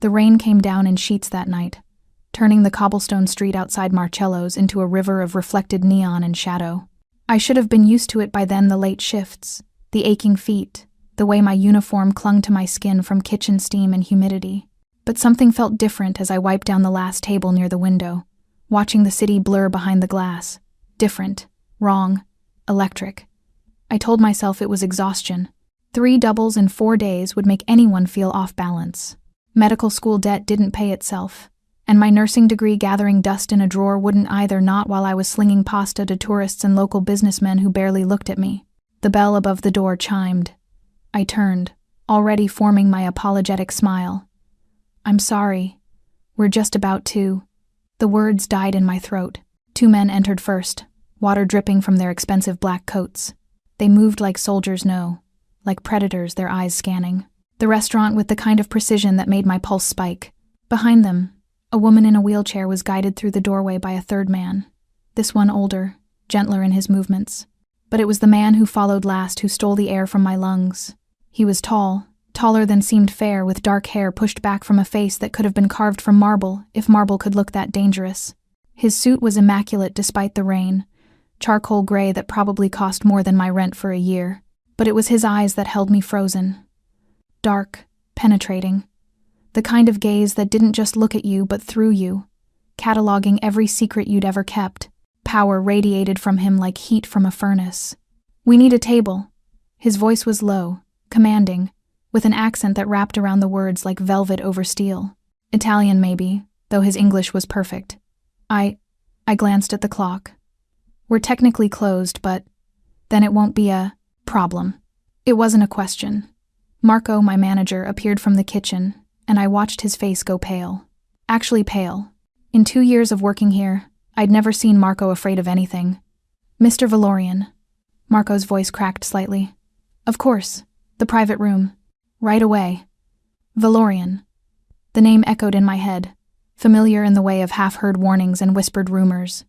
The rain came down in sheets that night, turning the cobblestone street outside Marcello's into a river of reflected neon and shadow. I should have been used to it by then, the late shifts, the aching feet, the way my uniform clung to my skin from kitchen steam and humidity. But something felt different as I wiped down the last table near the window, watching the city blur behind the glass. Different, wrong, electric. I told myself it was exhaustion. 3 doubles in 4 days would make anyone feel off balance. Medical school debt didn't pay itself, and my nursing degree gathering dust in a drawer wouldn't either, not while I was slinging pasta to tourists and local businessmen who barely looked at me. The bell above the door chimed. I turned, already forming my apologetic smile. "I'm sorry. We're just about to." The words died in my throat. 2 men entered first, water dripping from their expensive black coats. They moved like soldiers know, like predators, their eyes scanning the restaurant with the kind of precision that made my pulse spike. Behind them, a woman in a wheelchair was guided through the doorway by a third man, this one older, gentler in his movements. But it was the man who followed last who stole the air from my lungs. He was tall, taller than seemed fair, with dark hair pushed back from a face that could have been carved from marble, if marble could look that dangerous. His suit was immaculate despite the rain, charcoal gray that probably cost more than my rent for a year. But it was his eyes that held me frozen. Dark, penetrating. The kind of gaze that didn't just look at you but through you, cataloging every secret you'd ever kept. Power radiated from him like heat from a furnace. "We need a table." His voice was low, commanding, with an accent that wrapped around the words like velvet over steel. Italian maybe, though his English was perfect. I glanced at the clock. "We're technically closed, but then it won't be a problem." It wasn't a question. Marco, my manager, appeared from the kitchen, and I watched his face go pale. Actually pale. In 2 years of working here, I'd never seen Marco afraid of anything. "Mr. Valorian." Marco's voice cracked slightly. "Of course. The private room. Right away." Valorian. The name echoed in my head, familiar in the way of half-heard warnings and whispered rumors.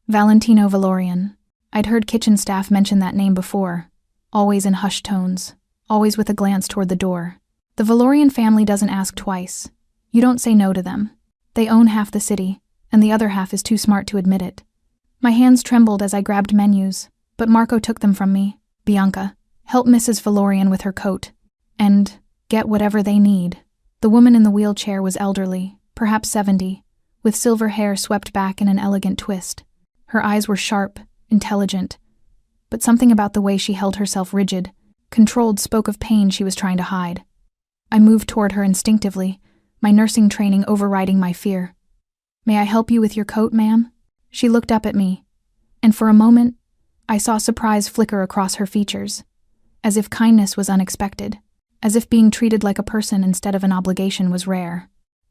Valentino Valorian. I'd heard kitchen staff mention that name before, always in hushed tones, always with a glance toward the door. The Valorian family doesn't ask twice. You don't say no to them. They own half the city, and the other half is too smart to admit it. My hands trembled as I grabbed menus, but Marco took them from me. "Bianca, help Mrs. Valorian with her coat, and get whatever they need." The woman in the wheelchair was elderly, perhaps 70, with silver hair swept back in an elegant twist. Her eyes were sharp, intelligent, but something about the way she held herself rigid, controlled, spoke of pain she was trying to hide. I moved toward her instinctively, my nursing training overriding my fear. "May I help you with your coat, ma'am?" She looked up at me, and for a moment, I saw surprise flicker across her features, as if kindness was unexpected, as if being treated like a person instead of an obligation was rare.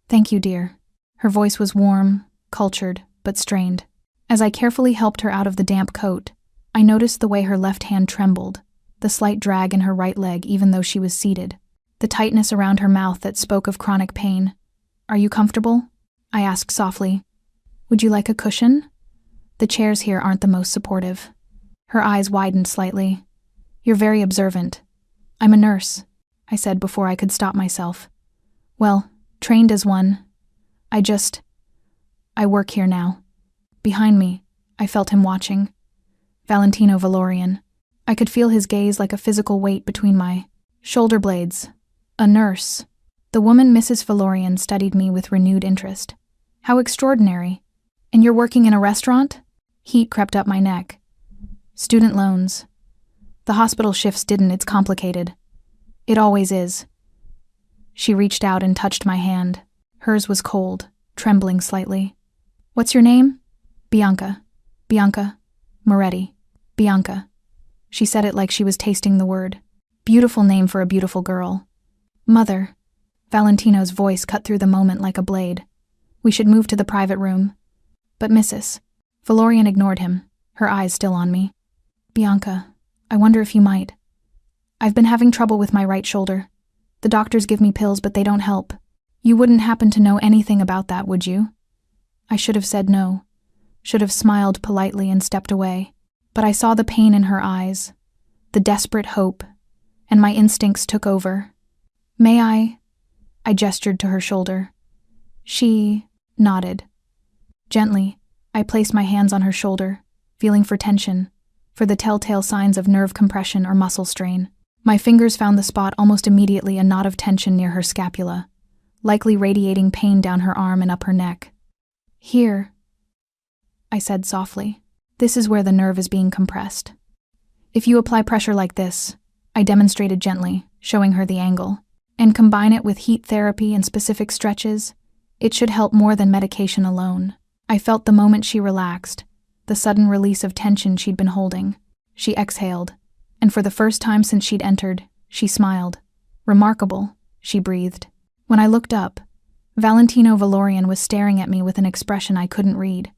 "Thank you, dear." Her voice was warm, cultured, but strained. As I carefully helped her out of the damp coat, I noticed the way her left hand trembled, the slight drag in her right leg even though she was seated, the tightness around her mouth that spoke of chronic pain. "Are you comfortable?" I asked softly. "Would you like a cushion? The chairs here aren't the most supportive." Her eyes widened slightly. "You're very observant." "I'm a nurse," I said before I could stop myself. "Well, trained as one. I work here now." Behind me, I felt him watching. Valentino Valorian. I could feel his gaze like a physical weight between my shoulder blades. A nurse. The woman, Mrs. Valorian, studied me with renewed interest. "How extraordinary. And you're working in a restaurant?" Heat crept up my neck. "Student loans. The hospital shifts didn't, it's complicated. It always is." She reached out and touched my hand. Hers was cold, trembling slightly. "What's your name?" "Bianca. Bianca Moretti. Bianca." She said it like she was tasting the word. Beautiful name for a beautiful girl. "Mother." Valentino's voice cut through the moment like a blade. "We should move to the private room." "But Mrs." Valorian ignored him, her eyes still on me. "Bianca, I wonder if you might. I've been having trouble with my right shoulder. The doctors give me pills, but they don't help. You wouldn't happen to know anything about that, would you?" I should have said no, should have smiled politely and stepped away, but I saw the pain in her eyes, the desperate hope, and my instincts took over. "May I?" I gestured to her shoulder. She nodded. Gently, I placed my hands on her shoulder, feeling for tension, for the telltale signs of nerve compression or muscle strain. My fingers found the spot almost immediately, a knot of tension near her scapula, likely radiating pain down her arm and up her neck. Here, I said softly. This is where the nerve is being compressed. If you apply pressure like this, I demonstrated gently, showing her the angle, and combine it with heat therapy and specific stretches, it should help more than medication alone. I felt the moment she relaxed, the sudden release of tension she'd been holding. She exhaled, and for the first time since she'd entered, she smiled. Remarkable, she breathed. When I looked up, Valentino Valorian was staring at me with an expression I couldn't read,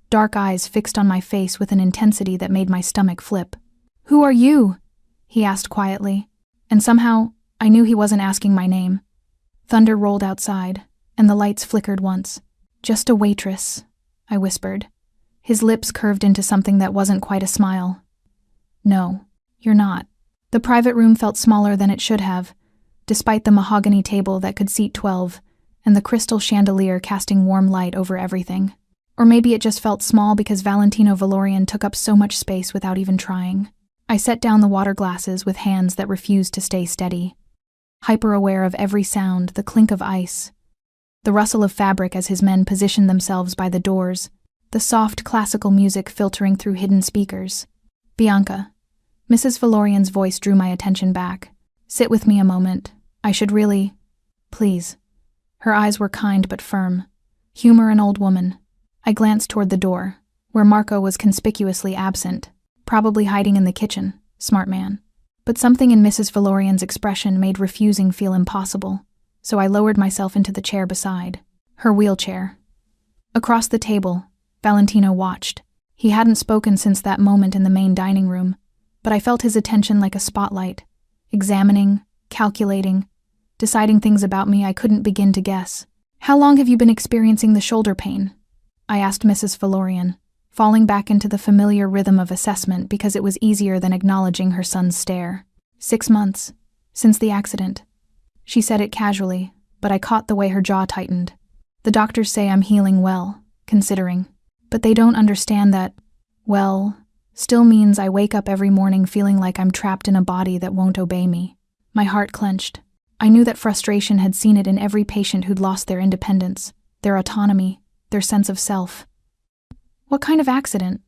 dark eyes fixed on my face with an intensity that made my stomach flip. "Who are you?" he asked quietly, and somehow I knew he wasn't asking my name. Thunder rolled outside, and the lights flickered once. "Just a waitress," I whispered. His lips curved into something that wasn't quite a smile. "No, you're not." The private room felt smaller than it should have, despite the mahogany table that could seat 12 and the crystal chandelier casting warm light over everything. Or maybe it just felt small because Valentino Valorian took up so much space without even trying. I set down the water glasses with hands that refused to stay steady, hyper-aware of every sound, the clink of ice, the rustle of fabric as his men positioned themselves by the doors, the soft classical music filtering through hidden speakers. "Bianca," Mrs. Valorian's voice drew my attention back. "Sit with me a moment. I should really... Please." Her eyes were kind but firm. Humor an old woman. I glanced toward the door, where Marco was conspicuously absent, probably hiding in the kitchen, smart man. But something in Mrs. Valorian's expression made refusing feel impossible, so I lowered myself into the chair beside, her wheelchair. Across the table, Valentino watched. He hadn't spoken since that moment in the main dining room, but I felt his attention like a spotlight, examining, calculating, deciding things about me I couldn't begin to guess. "How long have you been experiencing the shoulder pain?" I asked Mrs. Valorian, falling back into the familiar rhythm of assessment because it was easier than acknowledging her son's stare. 6 months, since the accident. She said it casually, but I caught the way her jaw tightened. The doctors say I'm healing well, considering. But they don't understand that, well, still means I wake up every morning feeling like I'm trapped in a body that won't obey me. My heart clenched. I knew that frustration had seen it in every patient who'd lost their independence, their autonomy, their sense of self. "What kind of accident?"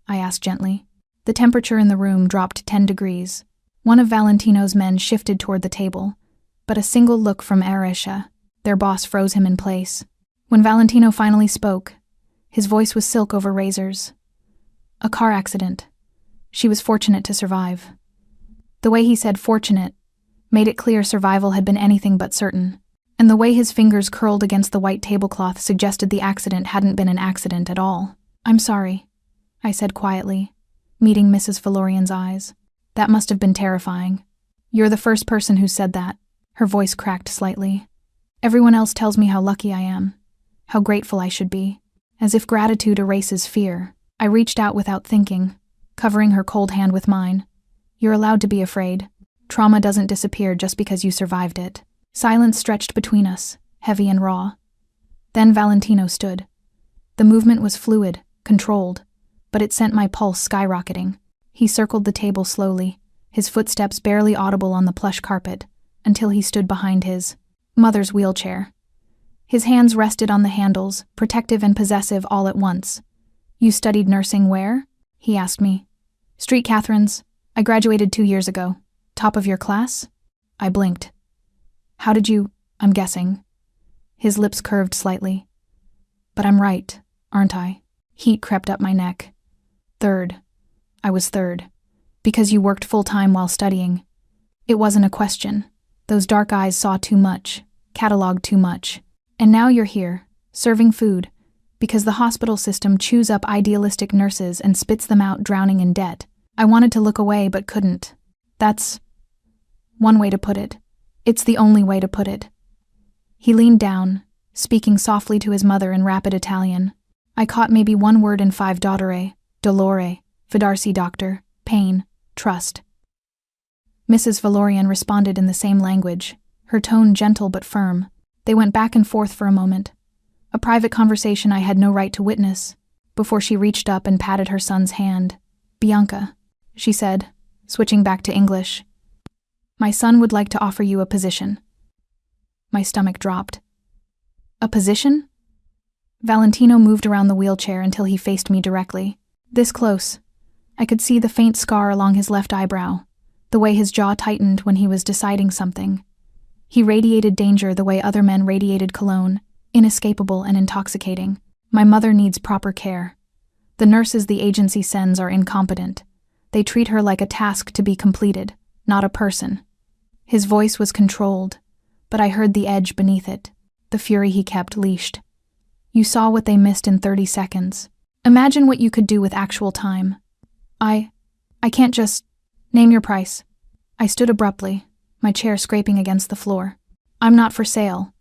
I asked gently. The temperature in the room dropped 10 degrees. One of Valentino's men shifted toward the table, but a single look from Aresha, their boss, froze him in place. When Valentino finally spoke, his voice was silk over razors. "A car accident. She was fortunate to survive." The way he said fortunate made it clear survival had been anything but certain, and the way his fingers curled against the white tablecloth suggested the accident hadn't been an accident at all. "I'm sorry," I said quietly, meeting Mrs. Valorian's eyes. "That must have been terrifying." "You're the first person who said that." Her voice cracked slightly. "Everyone else tells me how lucky I am, how grateful I should be, as if gratitude erases fear." I reached out without thinking, covering her cold hand with mine. "You're allowed to be afraid. Trauma doesn't disappear just because you survived it." Silence stretched between us, heavy and raw. Then Valentino stood. The movement was fluid, controlled, but it sent my pulse skyrocketing. He circled the table slowly, his footsteps barely audible on the plush carpet, until he stood behind his mother's wheelchair. His hands rested on the handles, protective and possessive all at once. "You studied nursing where?" he asked me. "Street Catherines. I graduated 2 years ago. Top of your class?" I blinked. "How did you, I'm guessing." His lips curved slightly. "But I'm right, aren't I?" Heat crept up my neck. "Third. I was third. Because you worked full-time while studying." It wasn't a question. Those dark eyes saw too much, cataloged too much. "And now you're here, serving food, because the hospital system chews up idealistic nurses and spits them out drowning in debt." I wanted to look away but couldn't. "That's one way to put it. It's the only way to put it." He leaned down, speaking softly to his mother in rapid Italian. I caught maybe one word in 5 dolore, fidarsi doctor, pain, trust. Mrs. Valorian responded in the same language, her tone gentle but firm. They went back and forth for a moment, a private conversation I had no right to witness, before she reached up and patted her son's hand. "Bianca," she said, switching back to English. "My son would like to offer you a position." My stomach dropped. "A position?" Valentino moved around the wheelchair until he faced me directly. This close, I could see the faint scar along his left eyebrow, the way his jaw tightened when he was deciding something. He radiated danger the way other men radiated cologne, inescapable and intoxicating. "My mother needs proper care. The nurses the agency sends are incompetent. They treat her like a task to be completed, not a person." His voice was controlled, but I heard the edge beneath it, the fury he kept leashed. "You saw what they missed in 30 seconds. Imagine what you could do with actual time." I can't just... Name your price." I stood abruptly, my chair scraping against the floor. "I'm not for sale."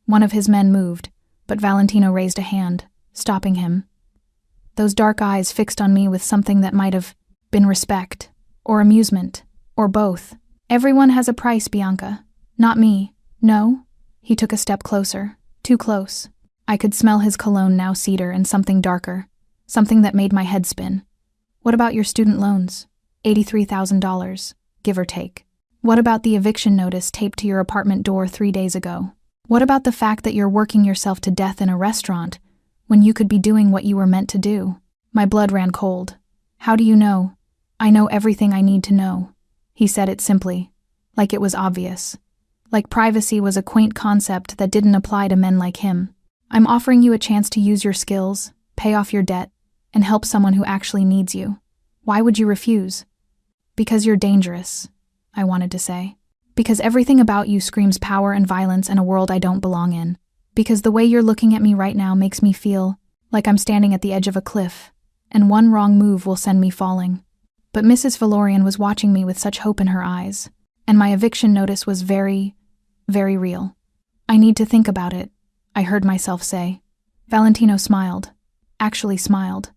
One of his men moved, but Valentino raised a hand, stopping him. Those dark eyes fixed on me with something that might have been respect, or amusement, or both. "Everyone has a price, Bianca. Not me. No?" He took a step closer, too close. I could smell his cologne, now cedar, and something darker, something that made my head spin. "What about your student loans? $83,000, give or take. What about the eviction notice taped to your apartment door 3 days ago? What about the fact that you're working yourself to death in a restaurant when you could be doing what you were meant to do?" My blood ran cold. "How do you know?" "I know everything I need to know." He said it simply, like it was obvious. Like privacy was a quaint concept that didn't apply to men like him. "I'm offering you a chance to use your skills, pay off your debt, and help someone who actually needs you. Why would you refuse?" "Because you're dangerous," I wanted to say. "Because everything about you screams power and violence and a world I don't belong in. Because the way you're looking at me right now makes me feel like I'm standing at the edge of a cliff, and one wrong move will send me falling." But Mrs. Valorian was watching me with such hope in her eyes, and my eviction notice was very, very real. "I need to think about it," I heard myself say. Valentino smiled. Actually smiled.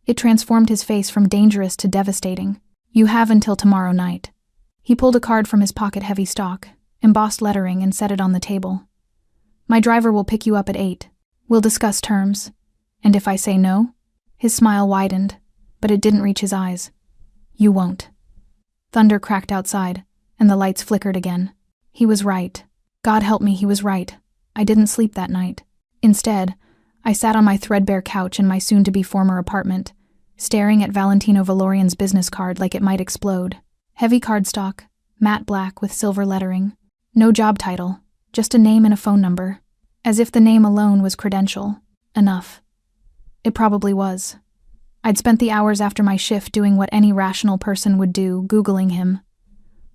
It transformed his face from dangerous to devastating. "You have until tomorrow night." He pulled a card from his pocket-heavy stock, embossed lettering, and set it on the table. "My driver will pick you up at 8. We'll discuss terms. And if I say no?" His smile widened, but it didn't reach his eyes. "You won't." Thunder cracked outside, and the lights flickered again. He was right. God help me, he was right. I didn't sleep that night. Instead, I sat on my threadbare couch in my soon-to-be former apartment, staring at Valentino Valorian's business card like it might explode. Heavy cardstock, matte black with silver lettering. No job title, just a name and a phone number. As if the name alone was credential. Enough. It probably was. I'd spent the hours after my shift doing what any rational person would do, Googling him.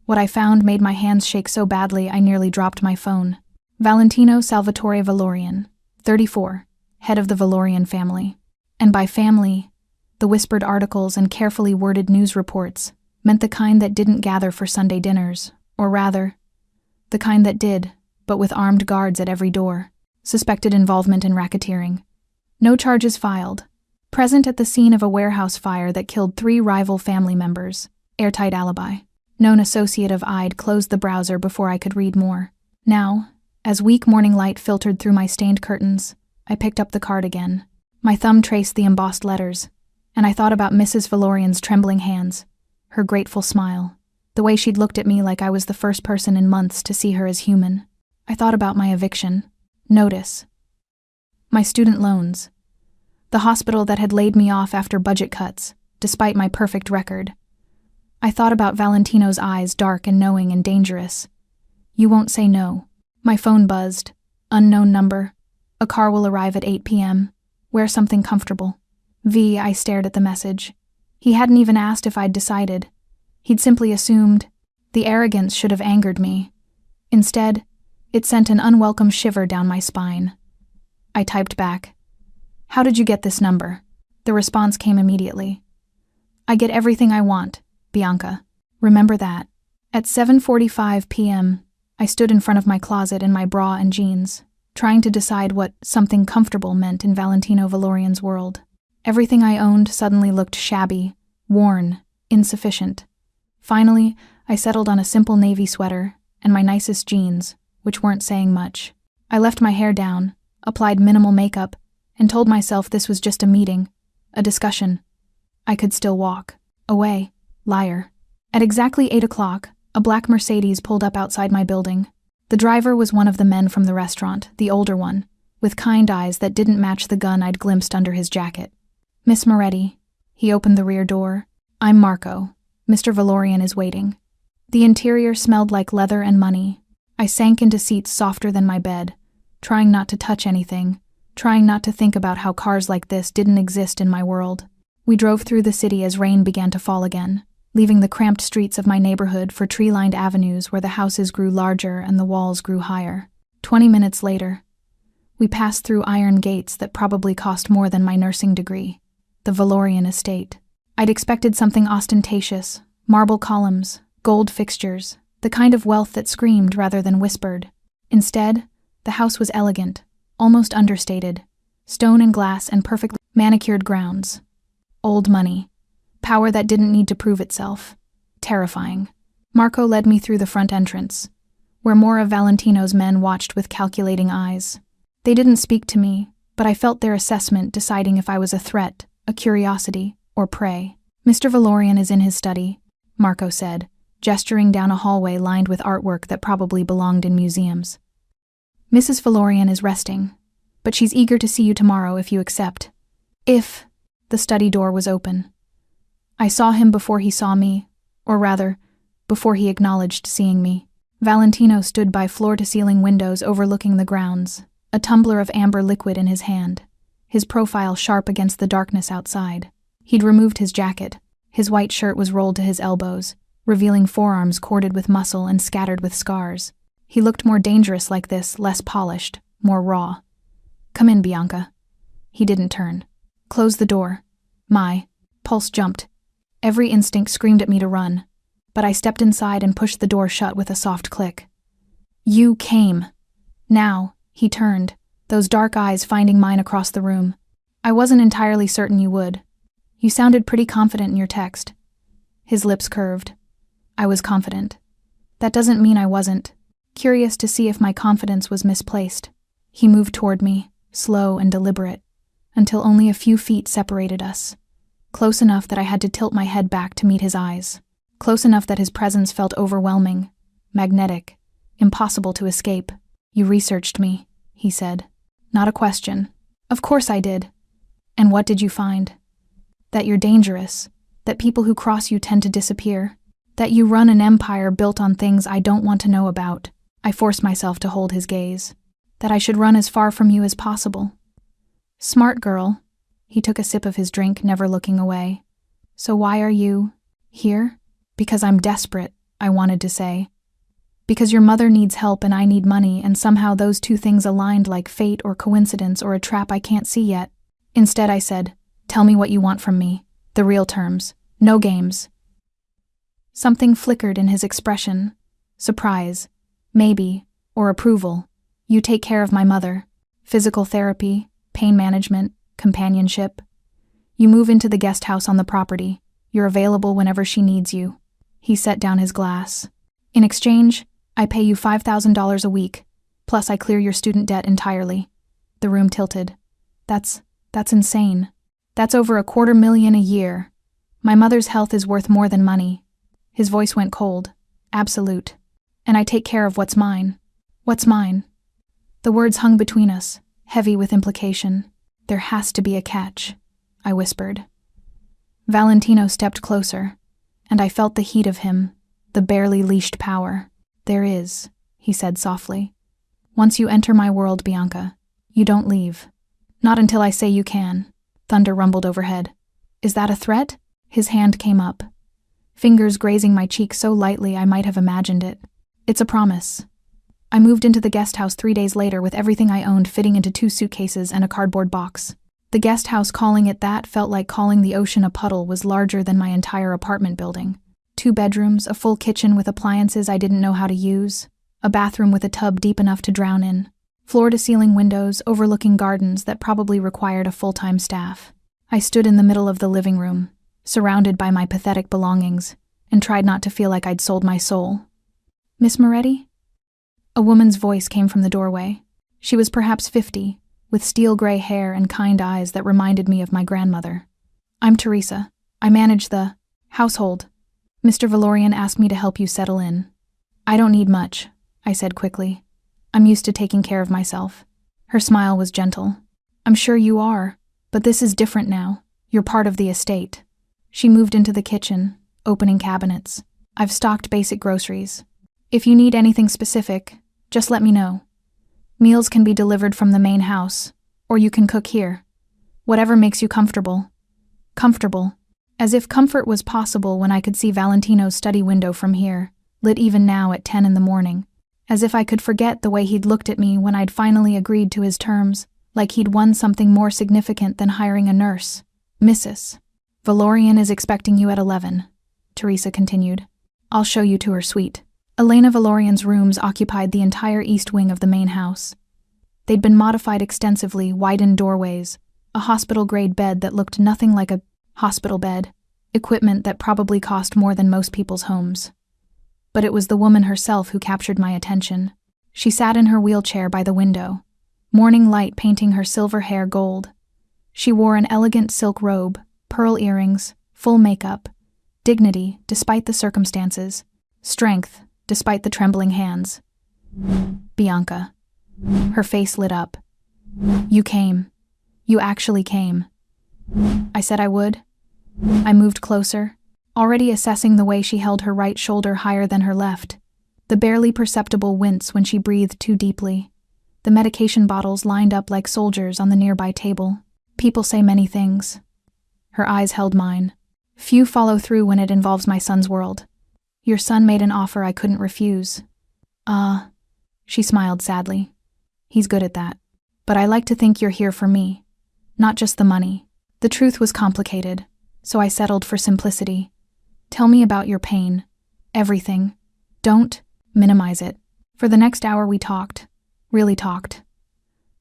What I found made my hands shake so badly I nearly dropped my phone. Valentino Salvatore Valorian, 34, head of the Valorian family. And by family, the whispered articles and carefully worded news reports meant the kind that didn't gather for Sunday dinners, or rather, the kind that did, but with armed guards at every door. Suspected involvement in racketeering. No charges filed. Present at the scene of a warehouse fire that killed 3 rival family members. Airtight alibi. Known associate of I'd closed the browser before I could read more. Now, as weak morning light filtered through my stained curtains, I picked up the card again. My thumb traced the embossed letters, and I thought about Mrs. Valorian's trembling hands, her grateful smile, the way she'd looked at me like I was the first person in months to see her as human. I thought about my eviction, notice, my student loans, the hospital that had laid me off after budget cuts, despite my perfect record. I thought about Valentino's eyes, dark and knowing and dangerous. "You won't say no." My phone buzzed. Unknown number. "A car will arrive at 8 p.m. Wear something comfortable." I stared at the message. He hadn't even asked if I'd decided. He'd simply assumed. The arrogance should have angered me. Instead, it sent an unwelcome shiver down my spine. I typed back, "How did you get this number?" The response came immediately. "I get everything I want, Bianca. Remember that." At 7:45 p.m., I stood in front of my closet in my bra and jeans, trying to decide what something comfortable meant in Valentino Valorian's world. Everything I owned suddenly looked shabby, worn, insufficient. Finally, I settled on a simple navy sweater and my nicest jeans, which weren't saying much. I left my hair down, applied minimal makeup, and told myself this was just a meeting, a discussion. I could still walk. Away. Liar. At exactly 8 o'clock, a black Mercedes pulled up outside my building. The driver was one of the men from the restaurant, the older one, with kind eyes that didn't match the gun I'd glimpsed under his jacket. "Miss Moretti." He opened the rear door. "I'm Marco. Mr. Valorian is waiting." The interior smelled like leather and money. I sank into seats softer than my bed, trying not to touch anything, trying not to think about how cars like this didn't exist in my world. We drove through the city as rain began to fall again, leaving the cramped streets of my neighborhood for tree-lined avenues where the houses grew larger and the walls grew higher. 20 minutes later, we passed through iron gates that probably cost more than my nursing degree. The Valorian estate. I'd expected something ostentatious, marble columns, gold fixtures, the kind of wealth that screamed rather than whispered. Instead, the house was elegant, almost understated, stone and glass and perfectly manicured grounds. Old money. Power that didn't need to prove itself. Terrifying. Marco led me through the front entrance, where more of Valentino's men watched with calculating eyes. They didn't speak to me, but I felt their assessment deciding if I was a threat, a curiosity, or prey. "Mr. Valorian is in his study," Marco said, gesturing down a hallway lined with artwork that probably belonged in museums. "Mrs. Valorian is resting, but she's eager to see you tomorrow if you accept." If the study door was open. I saw him before he saw me, or rather, before he acknowledged seeing me. Valentino stood by floor-to-ceiling windows overlooking the grounds, a tumbler of amber liquid in his hand, his profile sharp against the darkness outside. He'd removed his jacket. His white shirt was rolled to his elbows, revealing forearms corded with muscle and scattered with scars. He looked more dangerous like this, less polished, more raw. "Come in, Bianca." He didn't turn. "Close the door." My pulse jumped. Every instinct screamed at me to run, but I stepped inside and pushed the door shut with a soft click. "You came." Now, he turned, those dark eyes finding mine across the room. "I wasn't entirely certain you would. You sounded pretty confident in your text." His lips curved. I was confident. That doesn't mean I wasn't. Curious to see if my confidence was misplaced. He moved toward me, slow and deliberate, until only a few feet separated us. Close enough that I had to tilt my head back to meet his eyes. Close enough that his presence felt overwhelming, magnetic, impossible to escape. "You researched me," he said. "Not a question." "Of course I did." "And what did you find?" "That you're dangerous, that people who cross you tend to disappear, that you run an empire built on things I don't want to know about." I forced myself to hold his gaze. "That I should run as far from you as possible." "Smart girl." He took a sip of his drink, never looking away. "So why are you here?" "Because I'm desperate," I wanted to say. "Because your mother needs help and I need money, and somehow those two things aligned like fate or coincidence or a trap I can't see yet." Instead I said, "Tell me what you want from me. The real terms. No games." Something flickered in his expression. Surprise. Maybe. Or approval. "You take care of my mother. Physical therapy, pain management, companionship. You move into the guest house on the property. You're available whenever she needs you." He set down his glass. "In exchange, I pay you $5,000 a week, plus I clear your student debt entirely." The room tilted. That's insane. That's over $250,000 a year. My mother's health is worth more than money." His voice went cold. "Absolute. And I take care of what's mine." "What's mine?" The words hung between us, heavy with implication. "There has to be a catch," I whispered. Valentino stepped closer, and I felt the heat of him, the barely leashed power. "There is," he said softly. "Once you enter my world, Bianca, you don't leave. Not until I say you can." Thunder rumbled overhead. "Is that a threat?" His hand came up, fingers grazing my cheek so lightly I might have imagined it. "It's a promise." I moved into the guest house 3 days later with everything I owned fitting into 2 suitcases and a cardboard box. The guest house, calling it that felt like calling the ocean a puddle, was larger than my entire apartment building. 2 bedrooms, a full kitchen with appliances I didn't know how to use, a bathroom with a tub deep enough to drown in, floor-to-ceiling windows overlooking gardens that probably required a full-time staff. I stood in the middle of the living room, surrounded by my pathetic belongings, and tried not to feel like I'd sold my soul. "Miss Moretti?" A woman's voice came from the doorway. She was perhaps 50, with steel-gray hair and kind eyes that reminded me of my grandmother. "I'm Teresa. I manage the household. Mr. Valorian asked me to help you settle in." "I don't need much," I said quickly. "I'm used to taking care of myself." Her smile was gentle. "I'm sure you are, but this is different now. You're part of the estate." She moved into the kitchen, opening cabinets. "I've stocked basic groceries. If you need anything specific, just let me know. Meals can be delivered from the main house, or you can cook here. Whatever makes you comfortable." Comfortable. As if comfort was possible when I could see Valentino's study window from here, lit even now at 10 in the morning. As if I could forget the way he'd looked at me when I'd finally agreed to his terms, like he'd won something more significant than hiring a nurse. "Mrs. Valorian is expecting you at 11, Teresa continued. "I'll show you to her suite." Elena Valorian's rooms occupied the entire east wing of the main house. They'd been modified extensively, widened doorways, a hospital-grade bed that looked nothing like a hospital bed, equipment that probably cost more than most people's homes. But it was the woman herself who captured my attention. She sat in her wheelchair by the window, morning light painting her silver hair gold. She wore an elegant silk robe, pearl earrings, full makeup, dignity despite the circumstances, strength despite the trembling hands. "Bianca." Her face lit up. "You came. You actually came." I said I would. I moved closer, already assessing the way she held her right shoulder higher than her left, the barely perceptible wince when she breathed too deeply, the medication bottles lined up like soldiers on the nearby table. "People say many things." Her eyes held mine. "Few follow through when it involves my son's world. Your son made an offer I couldn't refuse." She smiled sadly. "He's good at that. But I like to think you're here for me, not just the money." The truth was complicated, so I settled for simplicity. "Tell me about your pain. Everything. Don't minimize it." For the next hour we talked. Really talked.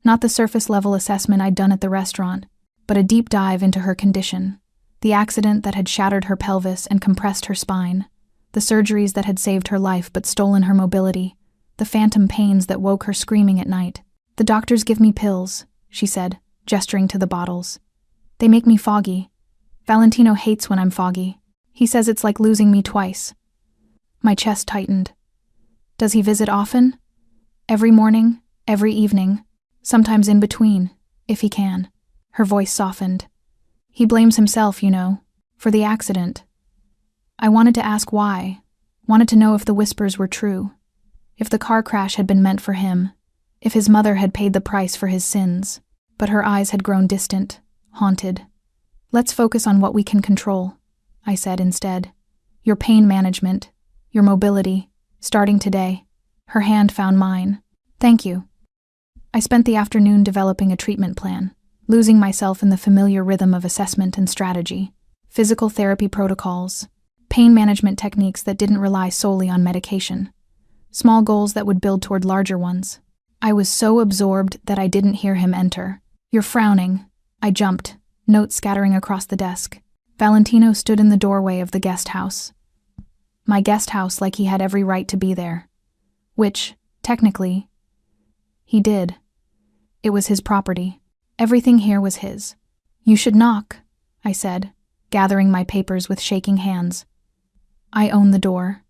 Not the surface-level assessment I'd done at the restaurant, but a deep dive into her condition. The accident that had shattered her pelvis and compressed her spine. The surgeries that had saved her life but stolen her mobility. The phantom pains that woke her screaming at night. "The doctors give me pills," she said, gesturing to the bottles. "They make me foggy. Valentino hates when I'm foggy. He says it's like losing me twice." My chest tightened. "Does he visit often?" "Every morning, every evening, sometimes in between, if he can." Her voice softened. "He blames himself, you know, for the accident." I wanted to ask why, wanted to know if the whispers were true, if the car crash had been meant for him, if his mother had paid the price for his sins, but her eyes had grown distant, haunted. "Let's focus on what we can control," I said instead. "Your pain management, your mobility, starting today." Her hand found mine. "Thank you." I spent the afternoon developing a treatment plan, losing myself in the familiar rhythm of assessment and strategy, physical therapy protocols, pain management techniques that didn't rely solely on medication, small goals that would build toward larger ones. I was so absorbed that I didn't hear him enter. "You're frowning." I jumped, notes scattering across the desk. Valentino stood in the doorway of the guest house. My guest house, like he had every right to be there. Which, technically, he did. It was his property. Everything here was his. "You should knock," I said, gathering my papers with shaking hands. "I own the door."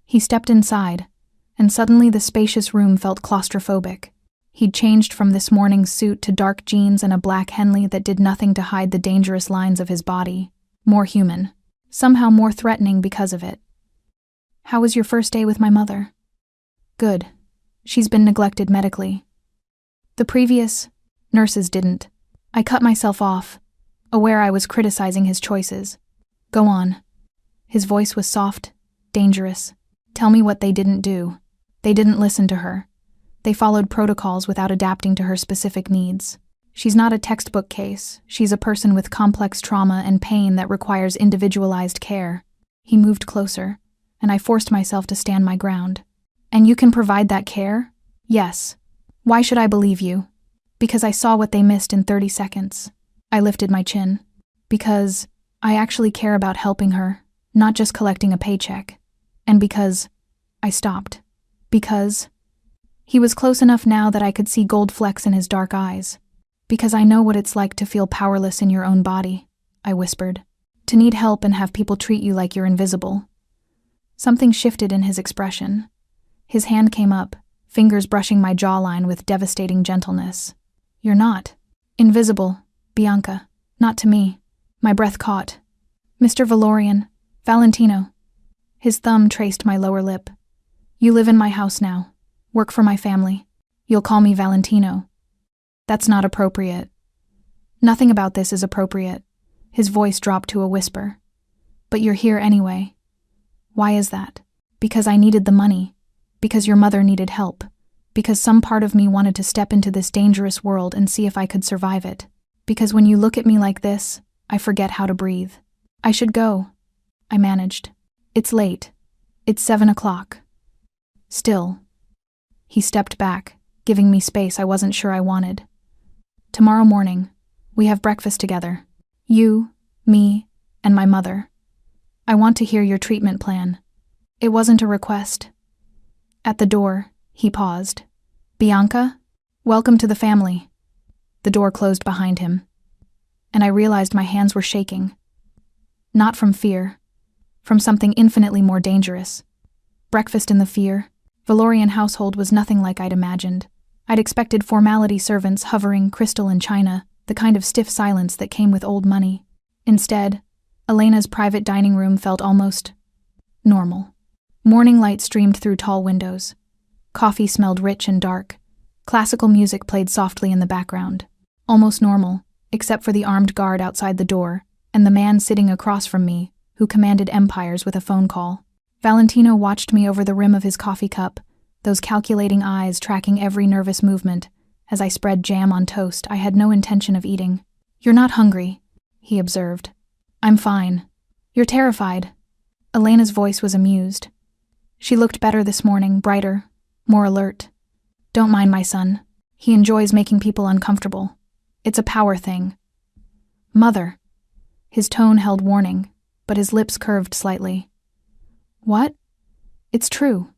He stepped inside, and suddenly the spacious room felt claustrophobic. He'd changed from this morning's suit to dark jeans and a black Henley that did nothing to hide the dangerous lines of his body. More human. Somehow more threatening because of it. "How was your first day with my mother?" "Good. She's been neglected medically." The previous nurses didn't. I cut myself off, aware I was criticizing his choices. "Go on." His voice was soft, dangerous. "Tell me what they didn't do." They didn't listen to her. They followed protocols without adapting to her specific needs. She's not a textbook case. She's a person with complex trauma and pain that requires individualized care. He moved closer, and I forced myself to stand my ground. "And you can provide that care?" "Yes." "Why should I believe you?" "Because I saw what they missed in 30 seconds. I lifted my chin. "Because I actually care about helping her, not just collecting a paycheck. And because..." I stopped. "Because..." He was close enough now that I could see gold flecks in his dark eyes. Because I know what it's like to feel powerless in your own body, I whispered. To need help and have people treat you like you're invisible. Something shifted in his expression. His hand came up, fingers brushing my jawline with devastating gentleness. You're not invisible, Bianca. Not to me. My breath caught. Mr. Valorian, Valentino. His thumb traced my lower lip. You live in my house now. Work for my family. You'll call me Valentino. That's not appropriate. Nothing about this is appropriate. His voice dropped to a whisper. But you're here anyway. Why is that? Because I needed the money. Because your mother needed help. Because some part of me wanted to step into this dangerous world and see if I could survive it. Because when you look at me like this, I forget how to breathe. I should go. I managed. It's late. It's 7 o'clock. Still. He stepped back, giving me space I wasn't sure I wanted. Tomorrow morning, we have breakfast together. You, me, and my mother. I want to hear your treatment plan. It wasn't a request. At the door, he paused. Bianca, welcome to the family. The door closed behind him, and I realized my hands were shaking. Not from fear, from something infinitely more dangerous. Breakfast in the fear. Valorian household was nothing like I'd imagined. I'd expected formality servants hovering crystal and china, the kind of stiff silence that came with old money. Instead, Elena's private dining room felt almost normal. Morning light streamed through tall windows. Coffee smelled rich and dark. Classical music played softly in the background. Almost normal, except for the armed guard outside the door, and the man sitting across from me, who commanded empires with a phone call. Valentino watched me over the rim of his coffee cup, those calculating eyes tracking every nervous movement. As I spread jam on toast I had no intention of eating. You're not hungry, he observed. I'm fine. You're terrified. Elena's voice was amused. She looked better this morning, brighter, more alert. Don't mind my son. He enjoys making people uncomfortable. It's a power thing. Mother. His tone held warning, but his lips curved slightly. What? It's true.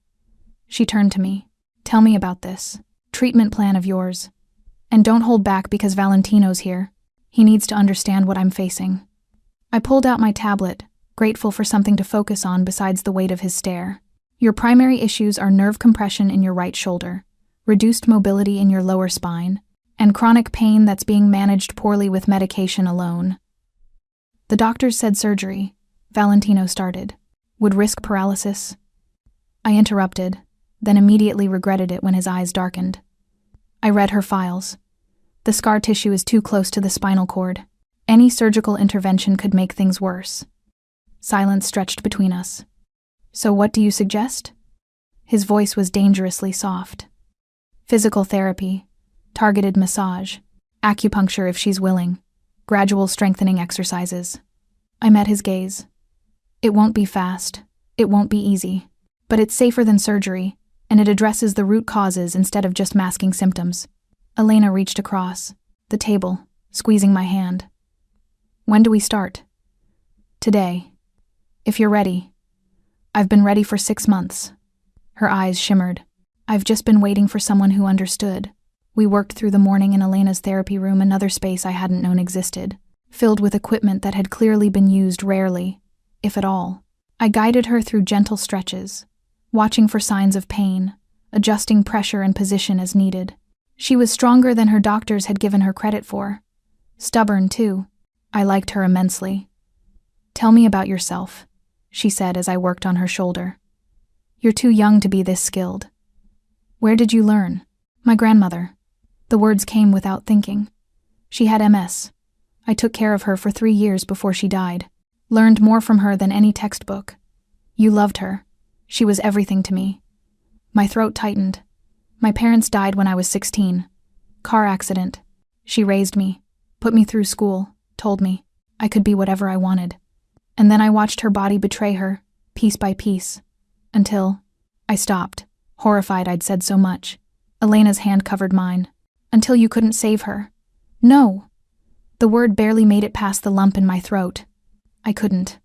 She turned to me. Tell me about this treatment plan of yours. And don't hold back because Valentino's here. He needs to understand what I'm facing. I pulled out my tablet, grateful for something to focus on besides the weight of his stare. Your primary issues are nerve compression in your right shoulder, reduced mobility in your lower spine, and chronic pain that's being managed poorly with medication alone. The doctors said surgery, Valentino started, would risk paralysis. I interrupted, then immediately regretted it when his eyes darkened. I read her files. The scar tissue is too close to the spinal cord. Any surgical intervention could make things worse. Silence stretched between us. So what do you suggest? His voice was dangerously soft. Physical therapy, targeted massage, acupuncture if she's willing, gradual strengthening exercises. I met his gaze. It won't be fast. It won't be easy. But it's safer than surgery, and it addresses the root causes instead of just masking symptoms. Elena reached across the table, squeezing my hand. When do we start? Today. If you're ready. I've been ready for 6 months. Her eyes shimmered. I've just been waiting for someone who understood. We worked through the morning in Elena's therapy room, another space I hadn't known existed, filled with equipment that had clearly been used rarely, if at all. I guided her through gentle stretches, watching for signs of pain, adjusting pressure and position as needed. She was stronger than her doctors had given her credit for. Stubborn, too. I liked her immensely. Tell me about yourself, she said as I worked on her shoulder. You're too young to be this skilled. Where did you learn? My grandmother. The words came without thinking. She had MS. I took care of her for 3 years before she died. Learned more from her than any textbook. You loved her. She was everything to me. My throat tightened. My parents died when I was 16. Car accident. She raised me, put me through school, told me I could be whatever I wanted. And then I watched her body betray her, piece by piece, until I stopped, horrified I'd said so much. Elena's hand covered mine. Until you couldn't save her. No. The word barely made it past the lump in my throat. I couldn't.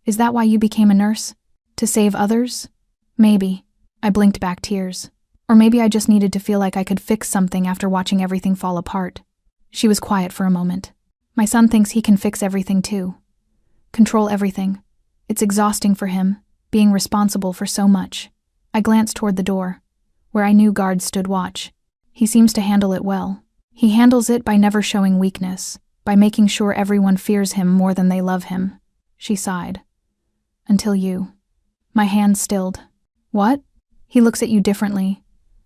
Is that why you became a nurse? To save others? Maybe. I blinked back tears. Or maybe I just needed to feel like I could fix something after watching everything fall apart. She was quiet for a moment. My son thinks he can fix everything too. Control everything. It's exhausting for him, being responsible for so much. I glanced toward the door, where I knew guards stood watch. He seems to handle it well. He handles it by never showing weakness, by making sure everyone fears him more than they love him. She sighed. Until you. My hand stilled. What? He looks at you differently,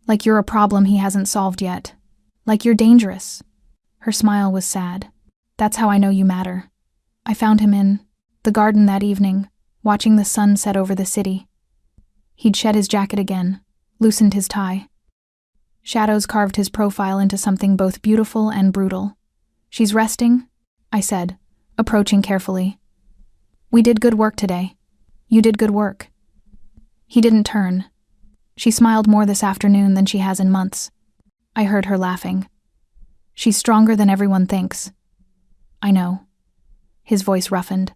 like you're a problem he hasn't solved yet. Like you're dangerous. Her smile was sad. That's how I know you matter. I found him in the garden that evening, watching the sun set over the city. He'd shed his jacket again, loosened his tie. Shadows carved his profile into something both beautiful and brutal. She's resting? I said, approaching carefully. We did good work today. You did good work. He didn't turn. She smiled more this afternoon than she has in months. I heard her laughing. She's stronger than everyone thinks. I know. His voice roughened.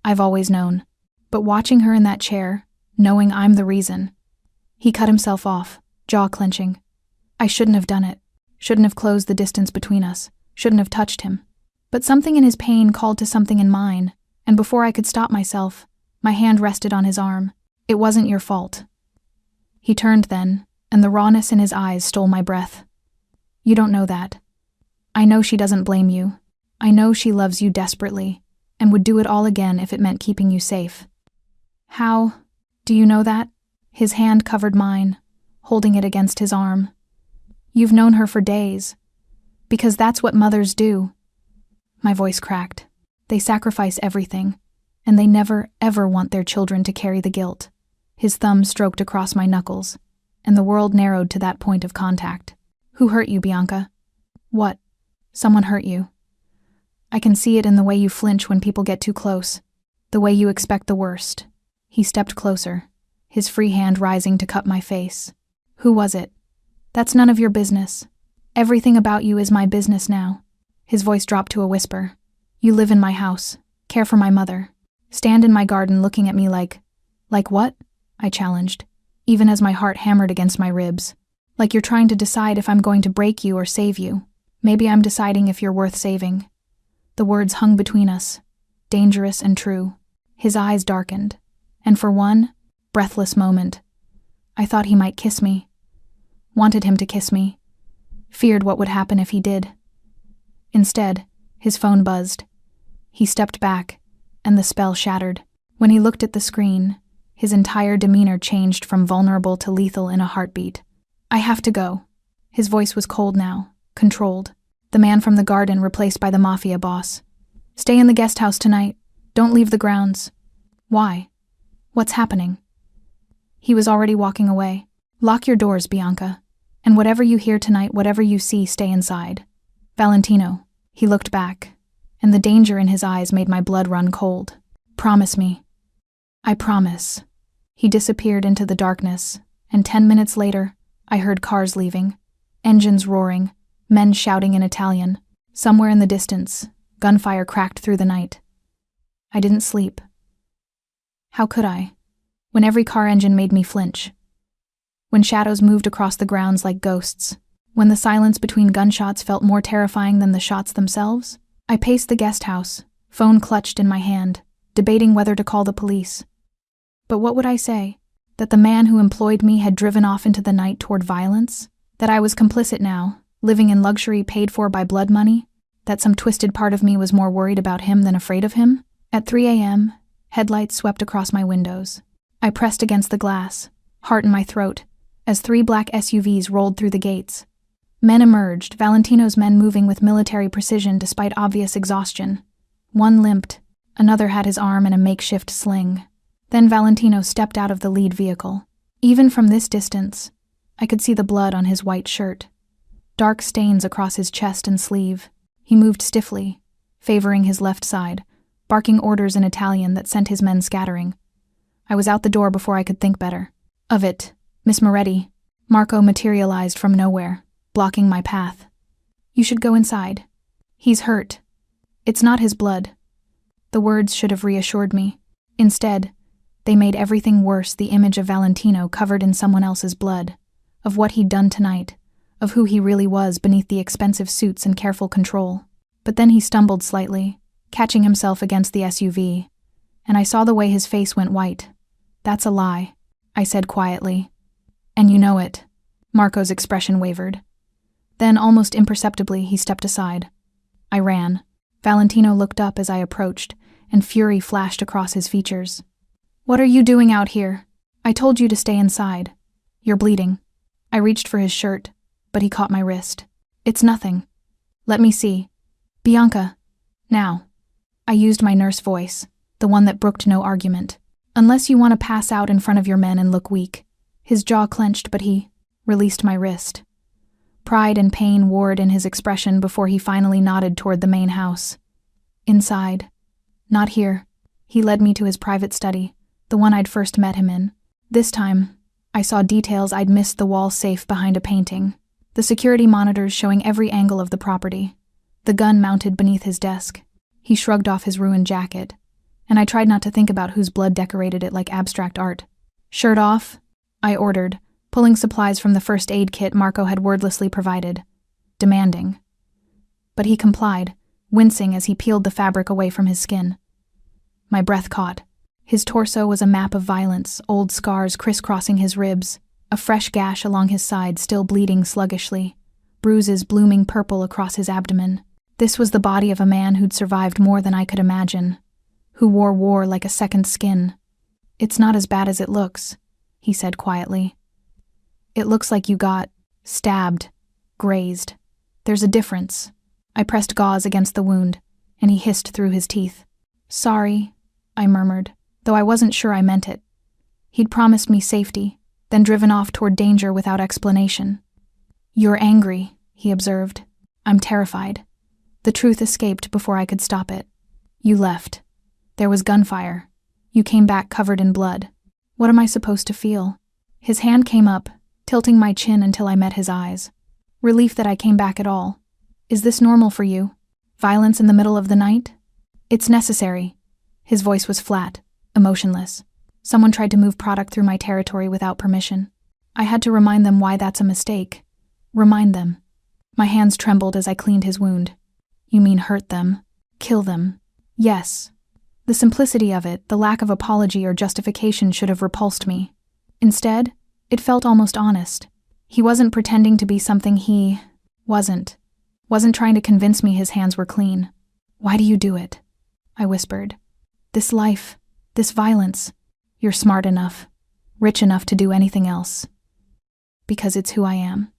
I've always known. But watching her in that chair, knowing I'm the reason. He cut himself off, jaw clenching. I shouldn't have done it. Shouldn't have closed the distance between us. Shouldn't have touched him. But something in his pain called to something in mine, and before I could stop myself, my hand rested on his arm. It wasn't your fault. He turned then, and the rawness in his eyes stole my breath. You don't know that. I know she doesn't blame you. I know she loves you desperately, and would do it all again if it meant keeping you safe. How? Do you know that? His hand covered mine, holding it against his arm. You've known her for days. Because that's what mothers do. My voice cracked. They sacrifice everything, and they never, ever want their children to carry the guilt. His thumb stroked across my knuckles, and the world narrowed to that point of contact. Who hurt you, Bianca? What? Someone hurt you. I can see it in the way you flinch when people get too close, the way you expect the worst. He stepped closer, his free hand rising to cup my face. Who was it? That's none of your business. Everything about you is my business now. His voice dropped to a whisper. You live in my house, care for my mother, stand in my garden looking at me like what? I challenged, even as my heart hammered against my ribs. Like you're trying to decide if I'm going to break you or save you. Maybe I'm deciding if you're worth saving. The words hung between us, dangerous and true. His eyes darkened, and for one breathless moment, I thought he might kiss me. Wanted him to kiss me. Feared what would happen if he did. Instead, his phone buzzed. He stepped back, and the spell shattered. When he looked at the screen, his entire demeanor changed from vulnerable to lethal in a heartbeat. I have to go. His voice was cold now, controlled. The man from the garden replaced by the Mafia boss. Stay in the guest house tonight. Don't leave the grounds. Why? What's happening? He was already walking away. Lock your doors, Bianca. And whatever you hear tonight, whatever you see, stay inside. Valentino. He looked back, and the danger in his eyes made my blood run cold. Promise me. I promise. He disappeared into the darkness, and 10 minutes later, I heard cars leaving, engines roaring, men shouting in Italian. Somewhere in the distance, gunfire cracked through the night. I didn't sleep. How could I, when every car engine made me flinch? When shadows moved across the grounds like ghosts, when the silence between gunshots felt more terrifying than the shots themselves? I paced the guest house, phone clutched in my hand, debating whether to call the police. But what would I say? That the man who employed me had driven off into the night toward violence? That I was complicit now, living in luxury paid for by blood money? That some twisted part of me was more worried about him than afraid of him? At 3 a.m., headlights swept across my windows. I pressed against the glass, heart in my throat, as 3 black SUVs rolled through the gates. Men emerged, Valentino's men moving with military precision despite obvious exhaustion. One limped, another had his arm in a makeshift sling. Then Valentino stepped out of the lead vehicle. Even from this distance, I could see the blood on his white shirt. Dark stains across his chest and sleeve. He moved stiffly, favoring his left side, barking orders in Italian that sent his men scattering. I was out the door before I could think better. Of it, Miss Moretti. Marco materialized from nowhere, blocking my path. You should go inside. He's hurt. It's not his blood. The words should have reassured me. Instead, they made everything worse, the image of Valentino covered in someone else's blood. of what he'd done tonight, of who he really was beneath the expensive suits and careful control. But then he stumbled slightly, catching himself against the SUV, and I saw the way his face went white. "That's a lie," I said quietly. "And you know it." Marco's expression wavered. Then, almost imperceptibly, he stepped aside. I ran. Valentino looked up as I approached, and fury flashed across his features. "What are you doing out here? I told you to stay inside. You're bleeding." I reached for his shirt, but he caught my wrist. "It's nothing. Let me see. Bianca. Now." I used my nurse voice, the one that brooked no argument. "Unless you want to pass out in front of your men and look weak." His jaw clenched, but he released my wrist. Pride and pain warred in his expression before he finally nodded toward the main house. "Inside. Not here." He led me to his private study, the one I'd first met him in. This time, I saw details I'd missed: the wall safe behind a painting, the security monitors showing every angle of the property, the gun mounted beneath his desk. He shrugged off his ruined jacket, and I tried not to think about whose blood decorated it like abstract art. "Shirt off," I ordered, pulling supplies from the first aid kit Marco had wordlessly provided. Demanding. But he complied, wincing as he peeled the fabric away from his skin. My breath caught. His torso was a map of violence, old scars crisscrossing his ribs, a fresh gash along his side still bleeding sluggishly, bruises blooming purple across his abdomen. This was the body of a man who'd survived more than I could imagine, who wore war like a second skin. "It's not as bad as it looks," he said quietly. "It looks like you got stabbed, grazed. There's a difference." I pressed gauze against the wound, and he hissed through his teeth. "Sorry," I murmured, though I wasn't sure I meant it. He'd promised me safety, then driven off toward danger without explanation. "You're angry," he observed. "I'm terrified." The truth escaped before I could stop it. "You left. There was gunfire. You came back covered in blood. What am I supposed to feel?" His hand came up, tilting my chin until I met his eyes. "Relief that I came back at all. Is this normal for you? Violence in the middle of the night?" "It's necessary." His voice was flat, emotionless. Someone tried to move product through my territory without permission. I had to remind them why that's a mistake. Remind them. My hands trembled as I cleaned his wound. "You mean hurt them? Kill them?" "Yes." The simplicity of it, the lack of apology or justification should have repulsed me. Instead, it felt almost honest. He wasn't pretending to be something he wasn't. Wasn't trying to convince me his hands were clean. "Why do you do it?" I whispered. "This life, this violence. You're smart enough, rich enough to do anything else." "Because it's who I am."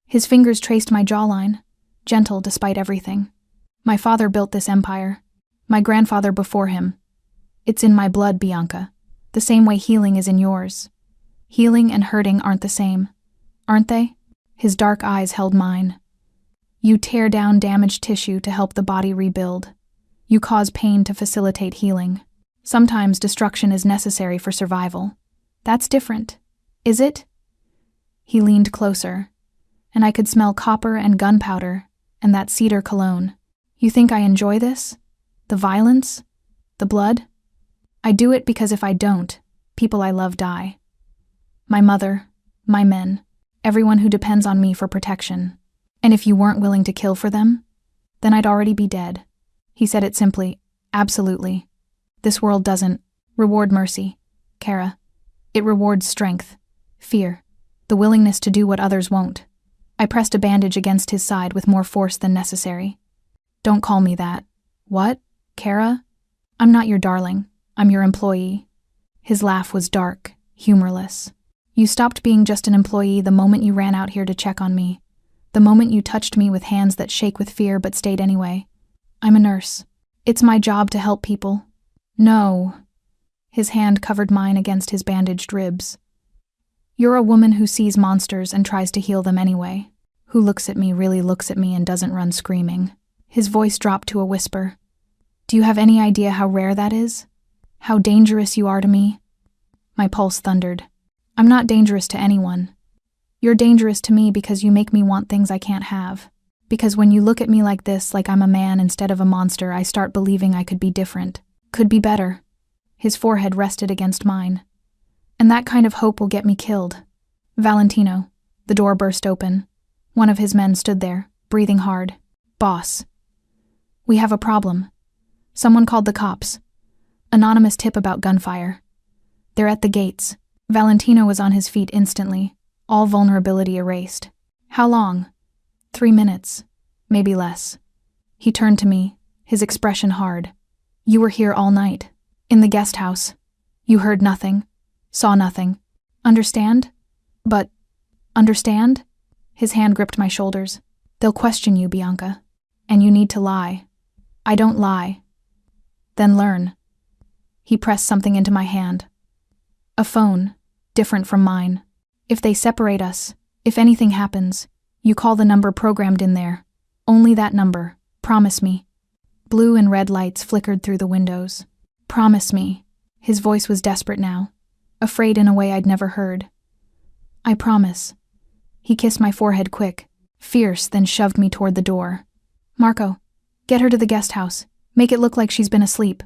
His fingers traced my jawline, gentle despite everything. "My father built this empire. My grandfather before him. It's in my blood, Bianca. The same way healing is in yours. Healing and hurting aren't the same, aren't they?" His dark eyes held mine. "You tear down damaged tissue to help the body rebuild. You cause pain to facilitate healing. Sometimes destruction is necessary for survival. That's different, is it?" He leaned closer, and I could smell copper and gunpowder and that cedar cologne. "You think I enjoy this? The violence? The blood? I do it because if I don't, people I love die. My mother, my men, everyone who depends on me for protection. And if you weren't willing to kill for them, then I'd already be dead." He said it simply. "Absolutely. This world doesn't reward mercy, Kara. It rewards strength, fear, the willingness to do what others won't." I pressed a bandage against his side with more force than necessary. "Don't call me that." "What, Kara? I'm not your darling. I'm your employee." His laugh was dark, humorless. "You stopped being just an employee the moment you ran out here to check on me. The moment you touched me with hands that shake with fear but stayed anyway. I'm a nurse. It's my job to help people." "No." His hand covered mine against his bandaged ribs. "You're a woman who sees monsters and tries to heal them anyway. Who looks at me, really looks at me, and doesn't run screaming." His voice dropped to a whisper. "Do you have any idea how rare that is? How dangerous you are to me?" My pulse thundered. "I'm not dangerous to anyone. You're dangerous to me because you make me want things I can't have. Because when you look at me like this, like I'm a man instead of a monster, I start believing I could be different, could be better." His forehead rested against mine. "And that kind of hope will get me killed. Valentino, The door burst open. One of his men stood there, breathing hard. "Boss. We have a problem. Someone called the cops. Anonymous tip about gunfire. They're at the gates." Valentino was on his feet instantly, all vulnerability erased. "How long?" 3 minutes. Maybe less. He turned to me, his expression hard. "You were here all night. In the guest house. You heard nothing. Saw nothing. Understand? But, understand?" His hand gripped my shoulders. "They'll question you, Bianca. And you need to lie." "I don't lie." "Then learn." He pressed something into my hand. "A phone, different from mine. If they separate us, if anything happens, you call the number programmed in there. Only that number. Promise me." Blue and red lights flickered through the windows. "Promise me." His voice was desperate now, afraid in a way I'd never heard. "I promise." He kissed my forehead quick, fierce, then shoved me toward the door. "Marco, get her to the guest house. Make it look like she's been asleep."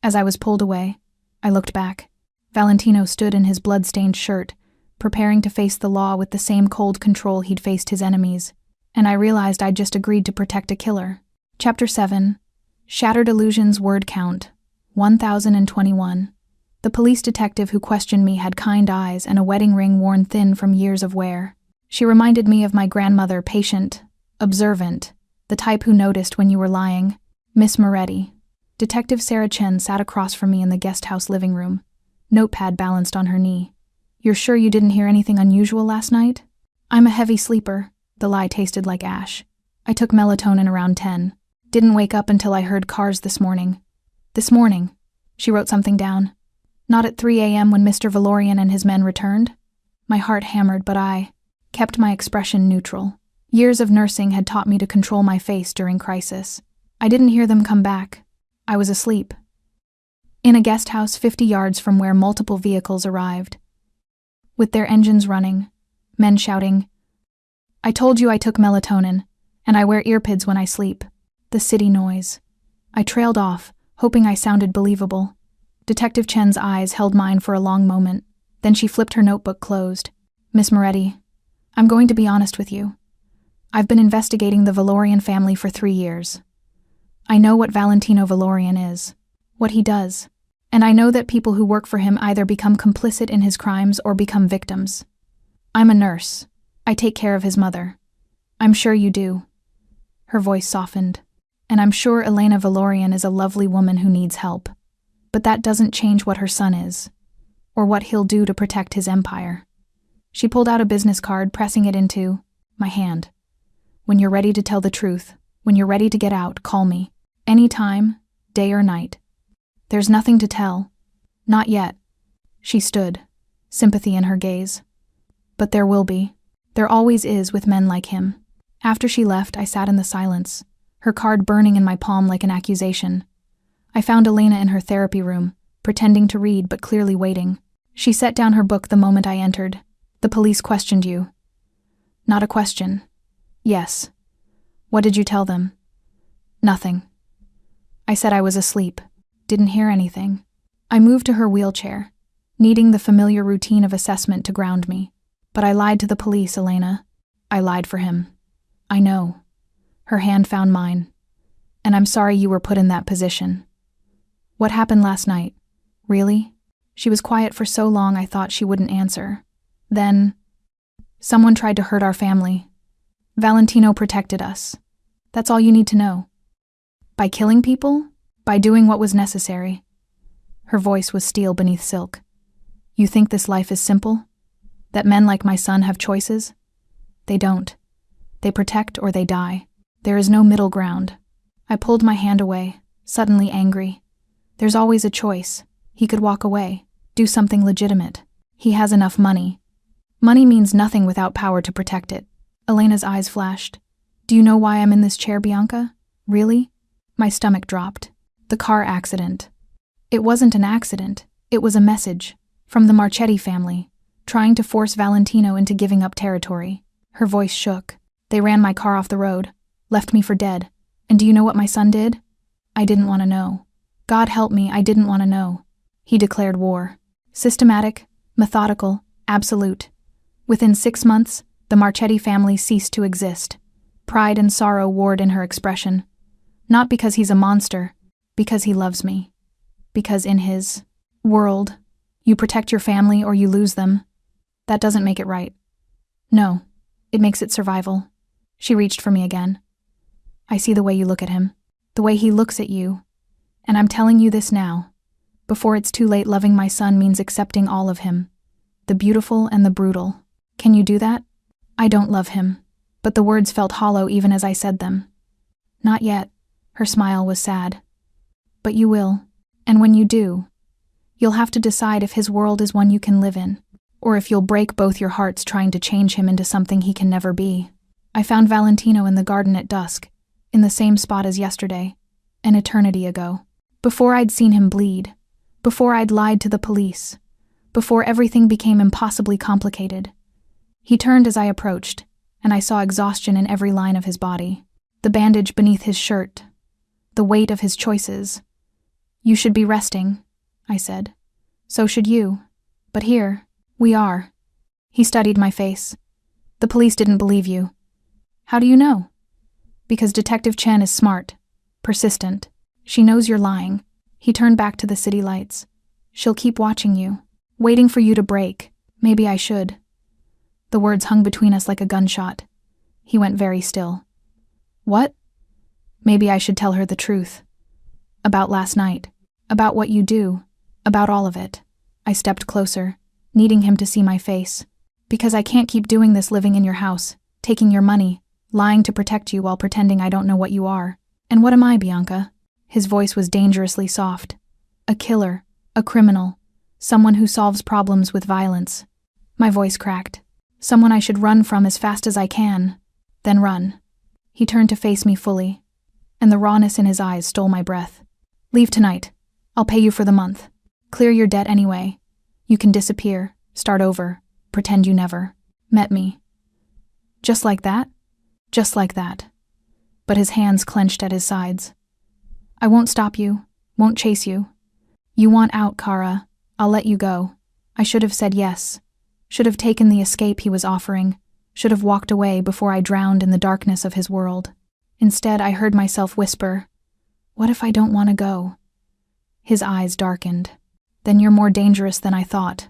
As I was pulled away, I looked back. Valentino stood in his blood-stained shirt, preparing to face the law with the same cold control he'd faced his enemies, and I realized I'd just agreed to protect a killer. Chapter 7. Shattered Illusions. Word count 1021. The police detective who questioned me had kind eyes and a wedding ring worn thin from years of wear. She reminded me of my grandmother, patient, observant, the type who noticed when you were lying. Miss Moretti. Detective Sarah Chen sat across from me in the guest house living room, notepad balanced on her knee. "You're sure you didn't hear anything unusual last night?" "I'm a heavy sleeper." The lie tasted like ash. "I took melatonin around 10. Didn't wake up until I heard cars this morning." "This morning?" She wrote something down. "Not at 3 a.m. when Mr. Valorian and his men returned?" My heart hammered, but I kept my expression neutral. Years of nursing had taught me to control my face during crisis. "I didn't hear them come back. I was asleep." In a guest house 50 yards from where multiple vehicles arrived, with their engines running, men shouting, "I told you I took melatonin, and I wear earpids when I sleep." The city noise. I trailed off, hoping I sounded believable. Detective Chen's eyes held mine for a long moment, then she flipped her notebook closed. "Miss Moretti, I'm going to be honest with you. I've been investigating the Valorian family for 3 years. I know what Valentino Valorian is, what he does, and I know that people who work for him either become complicit in his crimes or become victims. I'm a nurse. I take care of his mother. I'm sure you do." Her voice softened. "And I'm sure Elena Valorian is a lovely woman who needs help. But that doesn't change what her son is, or what he'll do to protect his empire." She pulled out a business card, pressing it into my hand. "When you're ready to tell the truth, when you're ready to get out, call me. Any time, day or night. There's nothing to tell. Not yet." She stood, sympathy in her gaze. "But there will be. There always is with men like him." After she left, I sat in the silence, her card burning in my palm like an accusation. I found Elena in her therapy room, pretending to read but clearly waiting. She set down her book the moment I entered. "The police questioned you." "Not a question." "Yes." "What did you tell them?" "Nothing." I said I was asleep. Didn't hear anything. I moved to her wheelchair, needing the familiar routine of assessment to ground me. "But I lied to the police, Elena. I lied for him." "I know." Her hand found mine. "And I'm sorry you were put in that position." "What happened last night? Really?" She was quiet for so long I thought she wouldn't answer. Then, "Someone tried to hurt our family. Valentino protected us. That's all you need to know." "By killing people? By doing what was necessary?" Her voice was steel beneath silk. "You think this life is simple? That men like my son have choices? They don't. They protect or they die. There is no middle ground." I pulled my hand away, suddenly angry. There's always a choice. He could walk away, do something legitimate. He has enough money. Money means nothing without power to protect it. Elena's eyes flashed. "Do you know why I'm in this chair, Bianca? Really?" My stomach dropped. "The car accident." It wasn't an accident. It was a message. From the Marchetti family, trying to force Valentino into giving up territory. Her voice shook. "They ran my car off the road, left me for dead. And do you know what my son did?" I didn't want to know. God help me, I didn't want to know. He declared war. Systematic, methodical, absolute. Within 6 months, The Marchetti family ceased to exist. Pride and sorrow warred in her expression. Not because he's a monster, because he loves me. Because in his world, you protect your family or you lose them. That doesn't make it right. No, it makes it survival. She reached for me again. I see the way you look at him, the way he looks at you. And I'm telling you this now. Before it's too late, loving my son means accepting all of him. The beautiful and the brutal. Can you do that? I don't love him. But the words felt hollow even as I said them. Not yet. Her smile was sad. But you will. And when you do, you'll have to decide if his world is one you can live in, or if you'll break both your hearts trying to change him into something he can never be. I found Valentino in the garden at dusk, in the same spot as yesterday, an eternity ago. Before I'd seen him bleed, before I'd lied to the police, before everything became impossibly complicated. He turned as I approached, and I saw exhaustion in every line of his body, the bandage beneath his shirt, the weight of his choices. You should be resting, I said. So should you. But here, we are. He studied my face. The police didn't believe you. How do you know? Because Detective Chen is smart, persistent. She knows you're lying. He turned back to the city lights. She'll keep watching you, waiting for you to break. Maybe I should. The words hung between us like a gunshot. He went very still. What? Maybe I should tell her the truth. About last night. About what you do. About all of it. I stepped closer, needing him to see my face. Because I can't keep doing this, living in your house, taking your money, lying to protect you while pretending I don't know what you are. And what am I, Bianca? His voice was dangerously soft. A killer. A criminal. Someone who solves problems with violence. My voice cracked. Someone I should run from as fast as I can. Then run. He turned to face me fully, and the rawness in his eyes stole my breath. Leave tonight. I'll pay you for the month. Clear your debt anyway. You can disappear, start over, pretend you never met me. Just like that? Just like that. But his hands clenched at his sides. I won't stop you, won't chase you. You want out, Kara. I'll let you go. I should have said yes. Should have taken the escape he was offering. Should have walked away before I drowned in the darkness of his world. Instead, I heard myself whisper, what if I don't want to go? His eyes darkened. Then you're more dangerous than I thought.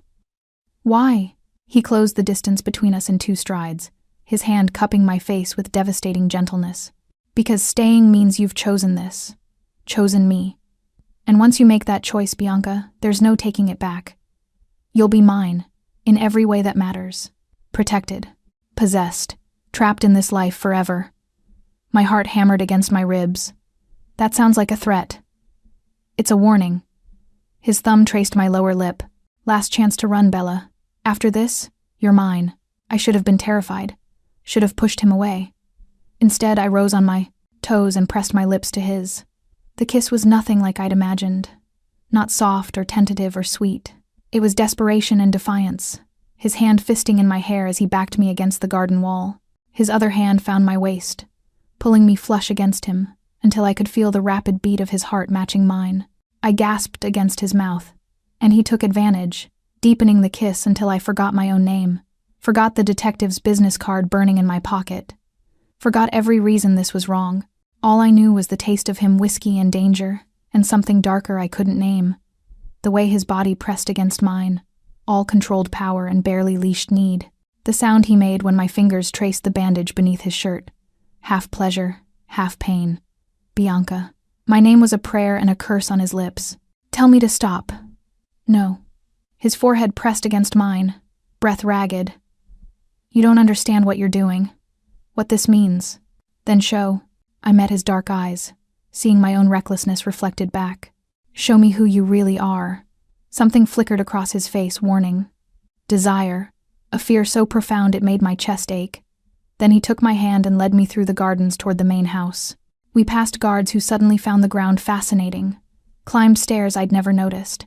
Why? He closed the distance between us in 2 strides, his hand cupping my face with devastating gentleness. Because staying means you've chosen this. Chosen me. And once you make that choice, Bianca, there's no taking it back. You'll be mine, in every way that matters. Protected. Possessed. Trapped in this life forever. My heart hammered against my ribs. That sounds like a threat. It's a warning. His thumb traced my lower lip. Last chance to run, Bella. After this, you're mine. I should have been terrified. Should have pushed him away. Instead, I rose on my toes and pressed my lips to his. The kiss was nothing like I'd imagined. Not soft or tentative or sweet. It was desperation and defiance. His hand fisting in my hair as he backed me against the garden wall. His other hand found my waist, pulling me flush against him, until I could feel the rapid beat of his heart matching mine. I gasped against his mouth, and he took advantage, deepening the kiss until I forgot my own name, forgot the detective's business card burning in my pocket, forgot every reason this was wrong. All I knew was the taste of him, whiskey and danger, and something darker I couldn't name. The way his body pressed against mine, all controlled power and barely leashed need. The sound he made when my fingers traced the bandage beneath his shirt. Half pleasure, half pain. Bianca. My name was a prayer and a curse on his lips. Tell me to stop. No. His forehead pressed against mine, breath ragged. You don't understand what you're doing. What this means. Then show. I met his dark eyes, seeing my own recklessness reflected back. Show me who you really are. Something flickered across his face, warning. Desire. A fear so profound it made my chest ache. Then he took my hand and led me through the gardens toward the main house. We passed guards who suddenly found the ground fascinating, climbed stairs I'd never noticed.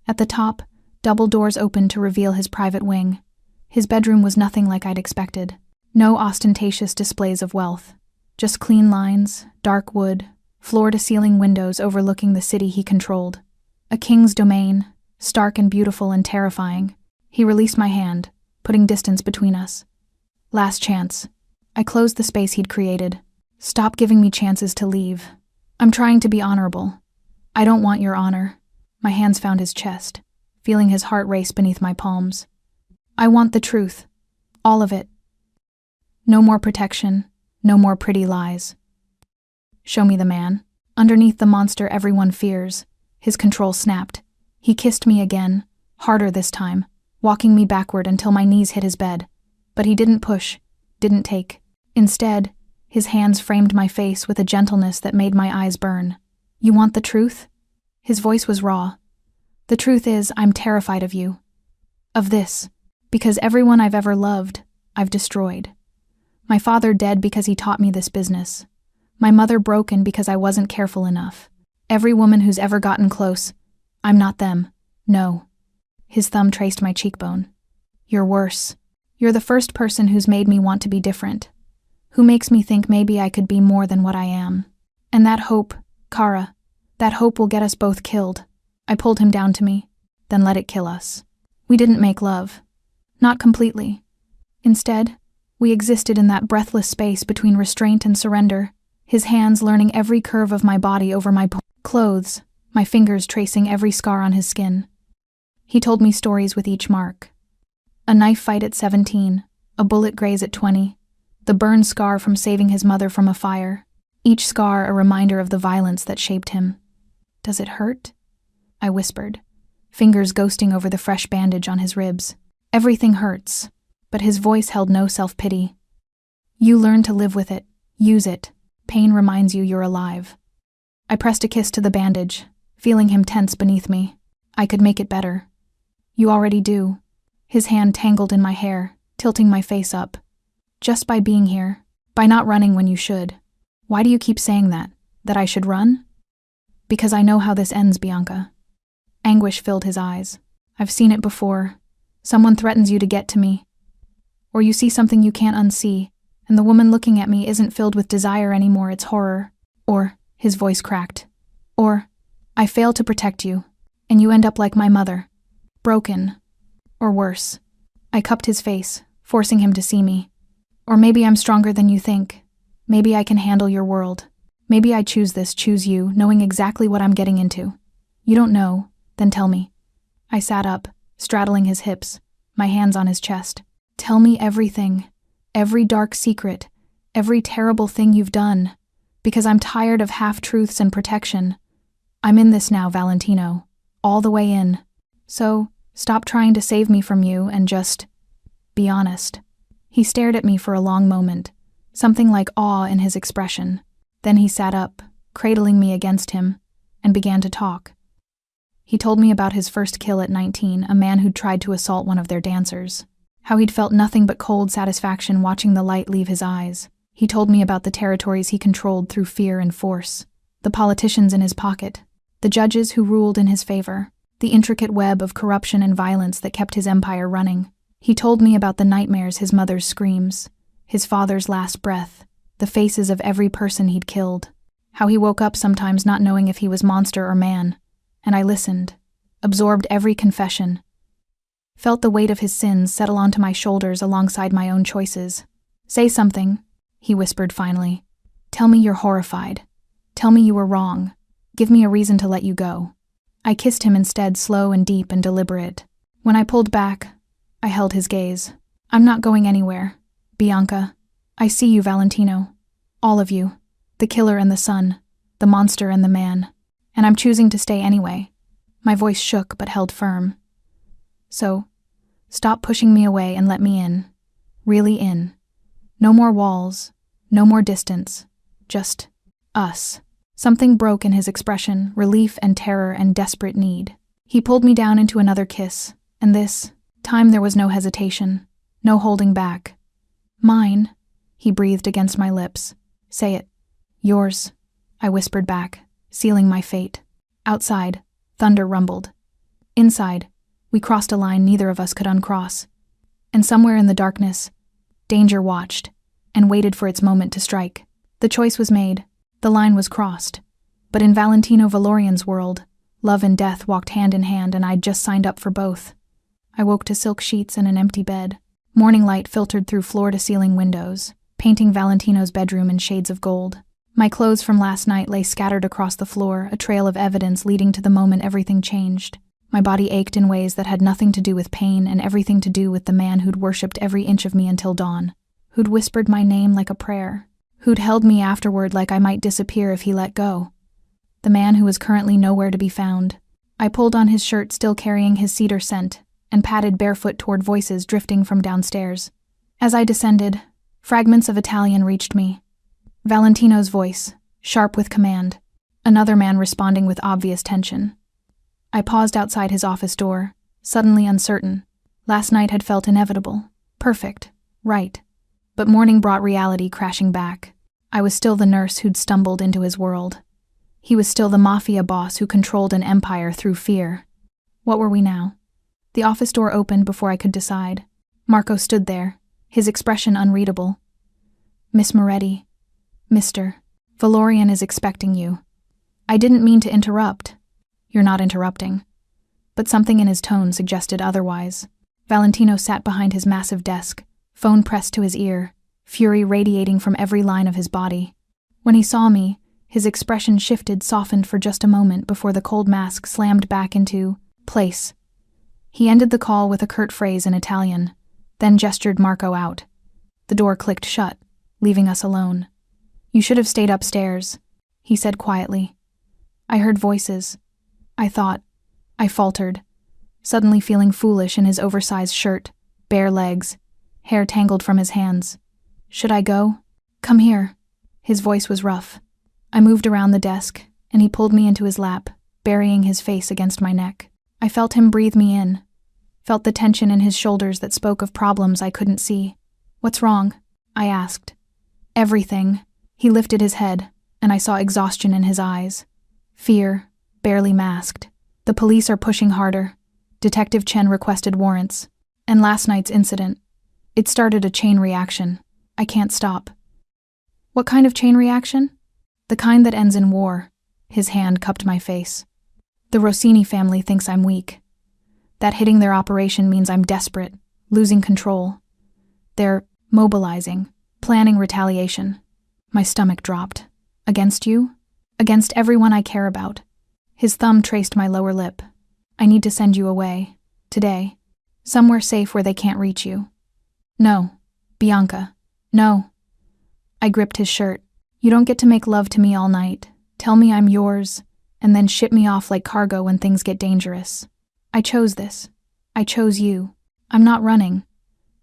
At the top, double doors opened to reveal his private wing. His bedroom was nothing like I'd expected. No ostentatious displays of wealth. Just clean lines, dark wood, floor-to-ceiling windows overlooking the city he controlled. A king's domain, stark and beautiful and terrifying. He released my hand, putting distance between us. Last chance. I closed the space he'd created. Stop giving me chances to leave. I'm trying to be honorable. I don't want your honor. My hands found his chest, feeling his heart race beneath my palms. I want the truth. All of it. No more protection. No more pretty lies. Show me the man. Underneath the monster everyone fears. His control snapped. He kissed me again, harder this time, walking me backward until my knees hit his bed. But he didn't push, didn't take. Instead, his hands framed my face with a gentleness that made my eyes burn. You want the truth? His voice was raw. The truth is, I'm terrified of you. Of this. Because everyone I've ever loved, I've destroyed. My father dead because he taught me this business. My mother broken because I wasn't careful enough. Every woman who's ever gotten close, I'm not them. No. His thumb traced my cheekbone. You're worse. You're the first person who's made me want to be different. Who makes me think maybe I could be more than what I am. And that hope, Kara, that hope will get us both killed. I pulled him down to me, then let it kill us. We didn't make love. Not completely. Instead, we existed in that breathless space between restraint and surrender, his hands learning every curve of my body over my clothes, my fingers tracing every scar on his skin. He told me stories with each mark. A knife fight at 17, a bullet graze at 20, the burn scar from saving his mother from a fire, each scar a reminder of the violence that shaped him. Does it hurt? I whispered, fingers ghosting over the fresh bandage on his ribs. Everything hurts, but his voice held no self-pity. You learn to live with it, use it. Pain reminds you you're alive. I pressed a kiss to the bandage, feeling him tense beneath me. I could make it better. You already do. His hand tangled in my hair, tilting my face up. Just by being here, by not running when you should. Why do you keep saying that? That I should run? Because I know how this ends, Bianca. Anguish filled his eyes. I've seen it before. Someone threatens you to get to me. Or you see something you can't unsee, and the woman looking at me isn't filled with desire anymore, it's horror. Or, his voice cracked. Or, I fail to protect you, and you end up like my mother. Broken. Or worse. I cupped his face, forcing him to see me. Or maybe I'm stronger than you think. Maybe I can handle your world. Maybe I choose you, knowing exactly what I'm getting into. You don't know, then tell me. I sat up, straddling his hips, my hands on his chest. Tell me everything. Every dark secret. Every terrible thing you've done. Because I'm tired of half-truths and protection. I'm in this now, Valentino. All the way in. So, stop trying to save me from you and just be honest. He stared at me for a long moment, something like awe in his expression. Then he sat up, cradling me against him, and began to talk. He told me about his first kill at 19, a man who'd tried to assault one of their dancers. How he'd felt nothing but cold satisfaction watching the light leave his eyes. He told me about the territories he controlled through fear and force, the politicians in his pocket, the judges who ruled in his favor, the intricate web of corruption and violence that kept his empire running. He told me about the nightmares his mother's screams, his father's last breath, the faces of every person he'd killed, how he woke up sometimes not knowing if he was monster or man, and I listened, absorbed every confession, felt the weight of his sins settle onto my shoulders alongside my own choices. Say something, he whispered finally. Tell me you're horrified. Tell me you were wrong. Give me a reason to let you go. I kissed him instead, slow and deep and deliberate. When I pulled back, I held his gaze. I'm not going anywhere. Bianca, I see you, Valentino. All of you. The killer and the son. The monster and the man. And I'm choosing to stay anyway. My voice shook but held firm. So, stop pushing me away and let me in. Really in. No more walls. No more distance. Just us. Something broke in his expression, relief and terror and desperate need. He pulled me down into another kiss, and this time there was no hesitation, no holding back. Mine, he breathed against my lips. Say it. Yours, I whispered back, sealing my fate. Outside, thunder rumbled. Inside, we crossed a line neither of us could uncross. And somewhere in the darkness, danger watched and waited for its moment to strike. The choice was made. The line was crossed. But in Valentino Valorian's world, love and death walked hand in hand, and I'd just signed up for both. I woke to silk sheets and an empty bed. Morning light filtered through floor-to-ceiling windows, painting Valentino's bedroom in shades of gold. My clothes from last night lay scattered across the floor, a trail of evidence leading to the moment everything changed. My body ached in ways that had nothing to do with pain and everything to do with the man who'd worshipped every inch of me until dawn, who'd whispered my name like a prayer, who'd held me afterward like I might disappear if he let go. The man who was currently nowhere to be found. I pulled on his shirt, still carrying his cedar scent, and padded barefoot toward voices drifting from downstairs. As I descended, fragments of Italian reached me. Valentino's voice, sharp with command. Another man responding with obvious tension. I paused outside his office door, suddenly uncertain. Last night had felt inevitable, perfect, right. But morning brought reality crashing back. I was still the nurse who'd stumbled into his world. He was still the Mafia boss who controlled an empire through fear. What were we now? The office door opened before I could decide. Marco stood there, his expression unreadable. "Miss Moretti, Mr. Valorian is expecting you." I didn't mean to interrupt. "You're not interrupting." But something in his tone suggested otherwise. Valentino sat behind his massive desk, phone pressed to his ear, fury radiating from every line of his body. When he saw me, his expression shifted, softened for just a moment before the cold mask slammed back into place. He ended the call with a curt phrase in Italian, then gestured Marco out. The door clicked shut, leaving us alone. "You should have stayed upstairs," he said quietly. I heard voices. I faltered, suddenly feeling foolish in his oversized shirt, bare legs, hair tangled from his hands. "Should I go?" "Come here." His voice was rough. I moved around the desk, and he pulled me into his lap, burying his face against my neck. I felt him breathe me in, felt the tension in his shoulders that spoke of problems I couldn't see. "What's wrong?" I asked. "Everything." He lifted his head, and I saw exhaustion in his eyes. Fear, barely masked. "The police are pushing harder." Detective Chen requested warrants. And last night's incident. It started a chain reaction. I can't stop. "What kind of chain reaction?" "The kind that ends in war." His hand cupped my face. "The Rossini family thinks I'm weak. That hitting their operation means I'm desperate, losing control. They're mobilizing, planning retaliation." My stomach dropped. "Against you?" "Against everyone I care about." His thumb traced my lower lip. "I need to send you away. Today. Somewhere safe where they can't reach you." "No. Bianca. No." I gripped his shirt. "You don't get to make love to me all night, tell me I'm yours, and then ship me off like cargo when things get dangerous. I chose this. I chose you. I'm not running.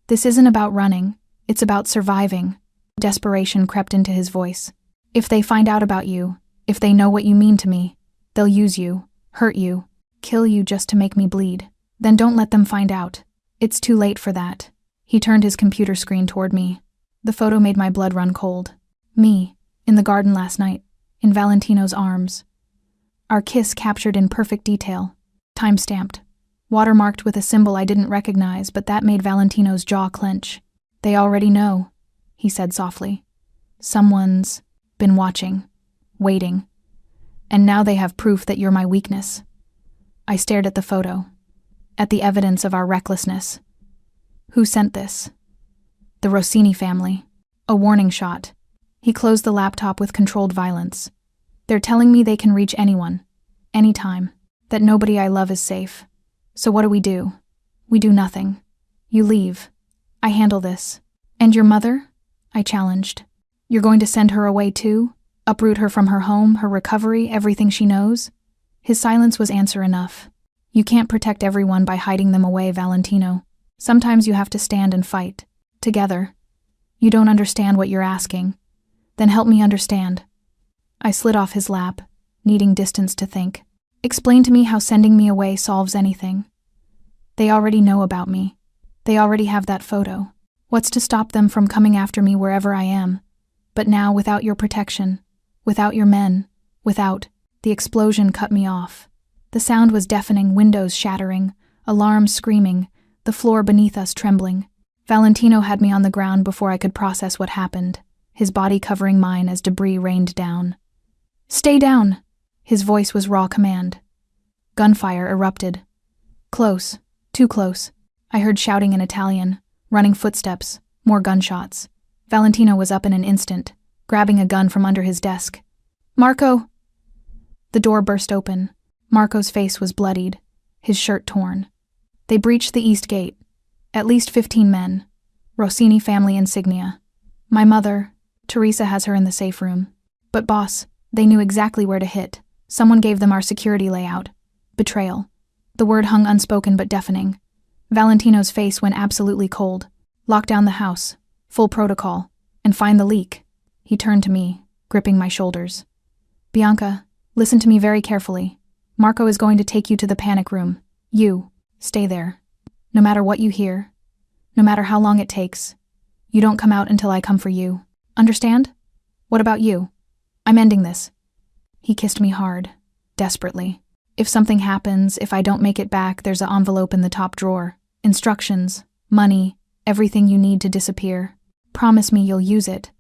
This isn't about running. It's about surviving." Desperation crept into his voice. "If they find out about you, if they know what you mean to me, they'll use you, hurt you, kill you just to make me bleed. Then don't let them find out. It's too late for that." He turned his computer screen toward me. The photo made my blood run cold. Me, in the garden last night, in Valentino's arms. Our kiss captured in perfect detail. Time-stamped. Watermarked with a symbol I didn't recognize, but that made Valentino's jaw clench. "They already know," he said softly. "Someone's been watching, waiting. And now they have proof that you're my weakness." I stared at the photo, at the evidence of our recklessness. "Who sent this?" "The Rossini family." A warning shot. He closed the laptop with controlled violence. "They're telling me they can reach anyone, anytime, that nobody I love is safe. So what do? We do nothing. You leave. I handle this." "And your mother?" I challenged. "You're going to send her away too? Uproot her from her home, her recovery, everything she knows?" His silence was answer enough. "You can't protect everyone by hiding them away, Valentino. Sometimes you have to stand and fight. Together. You don't understand what you're asking. Then help me understand." I slid off his lap, needing distance to think. "Explain to me how sending me away solves anything. They already know about me. They already have that photo. What's to stop them from coming after me wherever I am? But now, without your protection, without your men, without..." The explosion cut me off. The sound was deafening, windows shattering, alarms screaming, the floor beneath us trembling. Valentino had me on the ground before I could process what happened, his body covering mine as debris rained down. "Stay down!" His voice was raw command. Gunfire erupted. Close, too close. I heard shouting in Italian, Running footsteps, more gunshots. Valentino was up in an instant, grabbing a gun from under his desk. "Marco!" The door burst open. Marco's face was bloodied, his shirt torn. They breached the east gate. At least 15 men. Rossini family insignia. My mother, Teresa, has her in the safe room. But boss, they knew exactly where to hit. Someone gave them our security layout. Betrayal. The word hung unspoken but deafening. Valentino's face went absolutely cold. Lock down the house. Full protocol. And find the leak. He turned to me, gripping my shoulders. "Bianca, listen to me very carefully. Marco is going to take you to the panic room. You, stay there. No matter what you hear, no matter how long it takes, you don't come out until I come for you. Understand? What about you? I'm ending this." He kissed me hard, desperately. "If something happens, if I don't make it back, there's an envelope in the top drawer. Instructions, money, everything you need to disappear. Promise me you'll use it.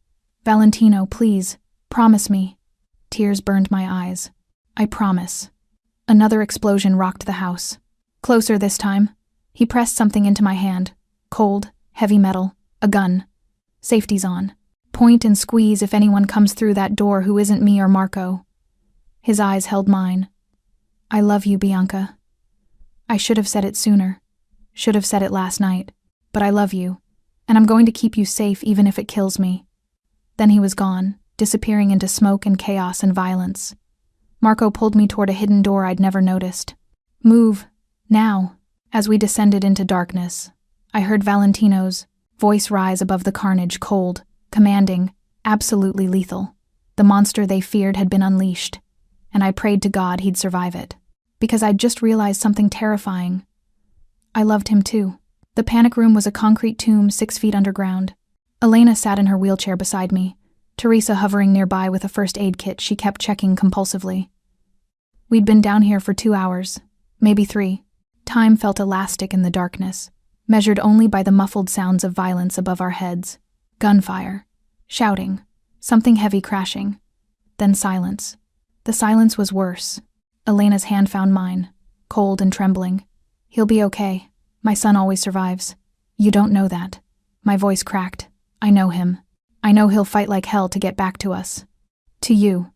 Valentino, please, promise me." Tears burned my eyes. "I promise." Another explosion rocked the house. Closer this time. He pressed something into my hand. Cold, heavy metal, a gun. "Safety's on. Point and squeeze if anyone comes through that door who isn't me or Marco." His eyes held mine. "I love you, Bianca. I should have said it sooner. Should have said it last night. But I love you, and I'm going to keep you safe even if it kills me." Then he was gone, disappearing into smoke and chaos and violence. Marco pulled me toward a hidden door I'd never noticed. "Move, now." As we descended into darkness, I heard Valentino's voice rise above the carnage, cold, commanding, absolutely lethal. The monster they feared had been unleashed, and I prayed to God he'd survive it. Because I'd just realized something terrifying. I loved him too. The panic room was a concrete tomb 6 feet underground. Elena sat in her wheelchair beside me, Teresa hovering nearby with a first aid kit she kept checking compulsively. We'd been down here for 2 hours, maybe 3. Time felt elastic in the darkness, measured only by the muffled sounds of violence above our heads. Gunfire, shouting, something heavy crashing. Then silence. The silence was worse. Elena's hand found mine, cold and trembling. "He'll be okay. My son always survives." "You don't know that." My voice cracked. "I know him. I know he'll fight like hell to get back to us. To you."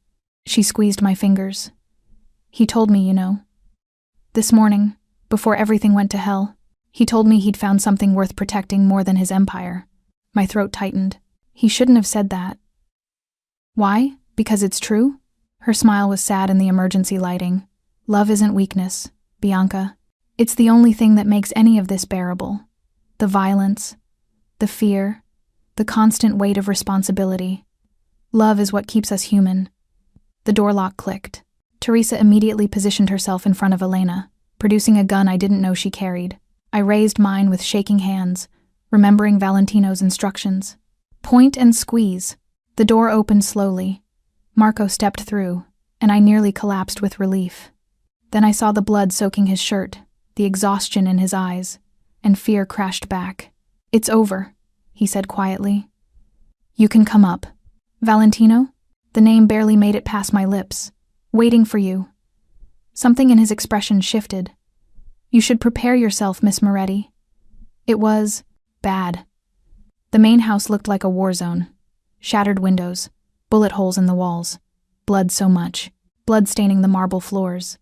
She squeezed my fingers. "He told me, you know. This morning, before everything went to hell, he told me he'd found something worth protecting more than his empire." My throat tightened. He shouldn't have said that. "Why? Because it's true?" Her smile was sad in the emergency lighting. "Love isn't weakness, Bianca. It's the only thing that makes any of this bearable. The violence, the fear, the constant weight of responsibility. Love is what keeps us human." The door lock clicked. Teresa immediately positioned herself in front of Elena, producing a gun I didn't know she carried. I raised mine with shaking hands, remembering Valentino's instructions. "Point and squeeze." The door opened slowly. Marco stepped through, and I nearly collapsed with relief. Then I saw the blood soaking his shirt, the exhaustion in his eyes, and fear crashed back. "It's over," he said quietly. "You can come up." "Valentino?" The name barely made it past my lips. "Waiting for you." Something in his expression shifted. "You should prepare yourself, Miss Moretti." It was bad. The main house looked like a war zone. Shattered windows, bullet holes in the walls, blood so much, blood staining the marble floors.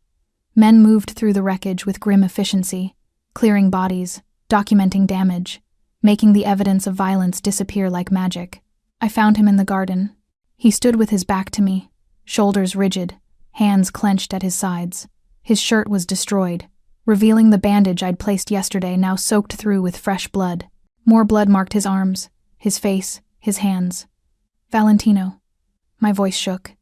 Men moved through the wreckage with grim efficiency, clearing bodies, documenting damage, making the evidence of violence disappear like magic. I found him in the garden. He stood with his back to me, shoulders rigid, hands clenched at his sides. His shirt was destroyed, revealing the bandage I'd placed yesterday, now soaked through with fresh blood. More blood marked his arms, his face, his hands. "Valentino." My voice shook.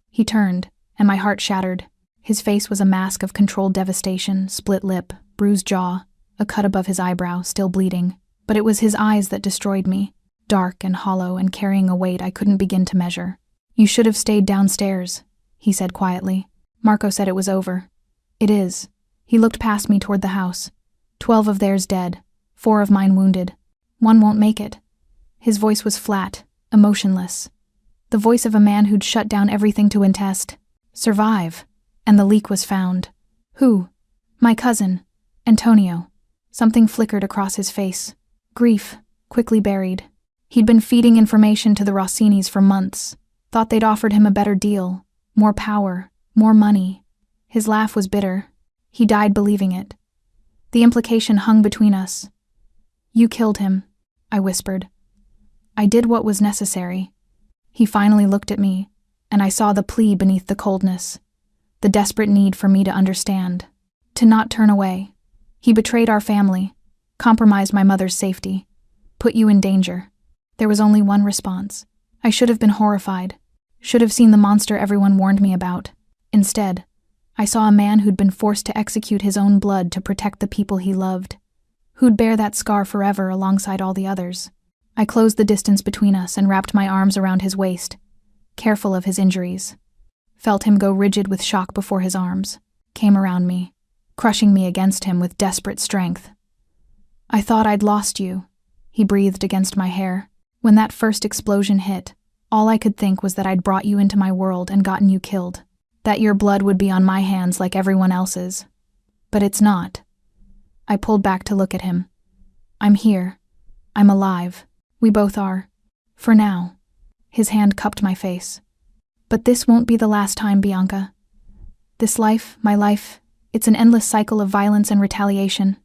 He turned, and my heart shattered. His face was a mask of controlled devastation, split lip, bruised jaw, a cut above his eyebrow, still bleeding. But it was his eyes that destroyed me, dark and hollow and carrying a weight I couldn't begin to measure. "You should have stayed downstairs," he said quietly. "Marco said it was over." "It is." He looked past me toward the house. 12 of theirs dead, 4 of mine wounded. One won't make it. His voice was flat, emotionless. The voice of a man who'd shut down everything to survive. And the leak was found. "Who?" "My cousin, Antonio." Something flickered across his face. "Grief," quickly buried. He'd been feeding information to the Rossinis for months, thought they'd offered him a better deal, more power, more money. His laugh was bitter. He died believing it. The implication hung between us. You killed him, I whispered. I did what was necessary. He finally looked at me, and I saw the plea beneath the coldness, the desperate need for me to understand, to not turn away. He betrayed our family, compromised my mother's safety, put you in danger. There was only one response. I should have been horrified, should have seen the monster everyone warned me about. Instead, I saw a man who'd been forced to execute his own blood to protect the people he loved, who'd bear that scar forever alongside all the others. I closed the distance between us and wrapped my arms around his waist, careful of his injuries. Felt him go rigid with shock before his arms came around me, crushing me against him with desperate strength. I thought I'd lost you, he breathed against my hair. When that first explosion hit, all I could think was that I'd brought you into my world and gotten you killed, that your blood would be on my hands like everyone else's. But it's not. I pulled back to look at him. I'm here. I'm alive. We both are. For now. His hand cupped my face. But this won't be the last time, Bianca. This life, my life, it's an endless cycle of violence and retaliation,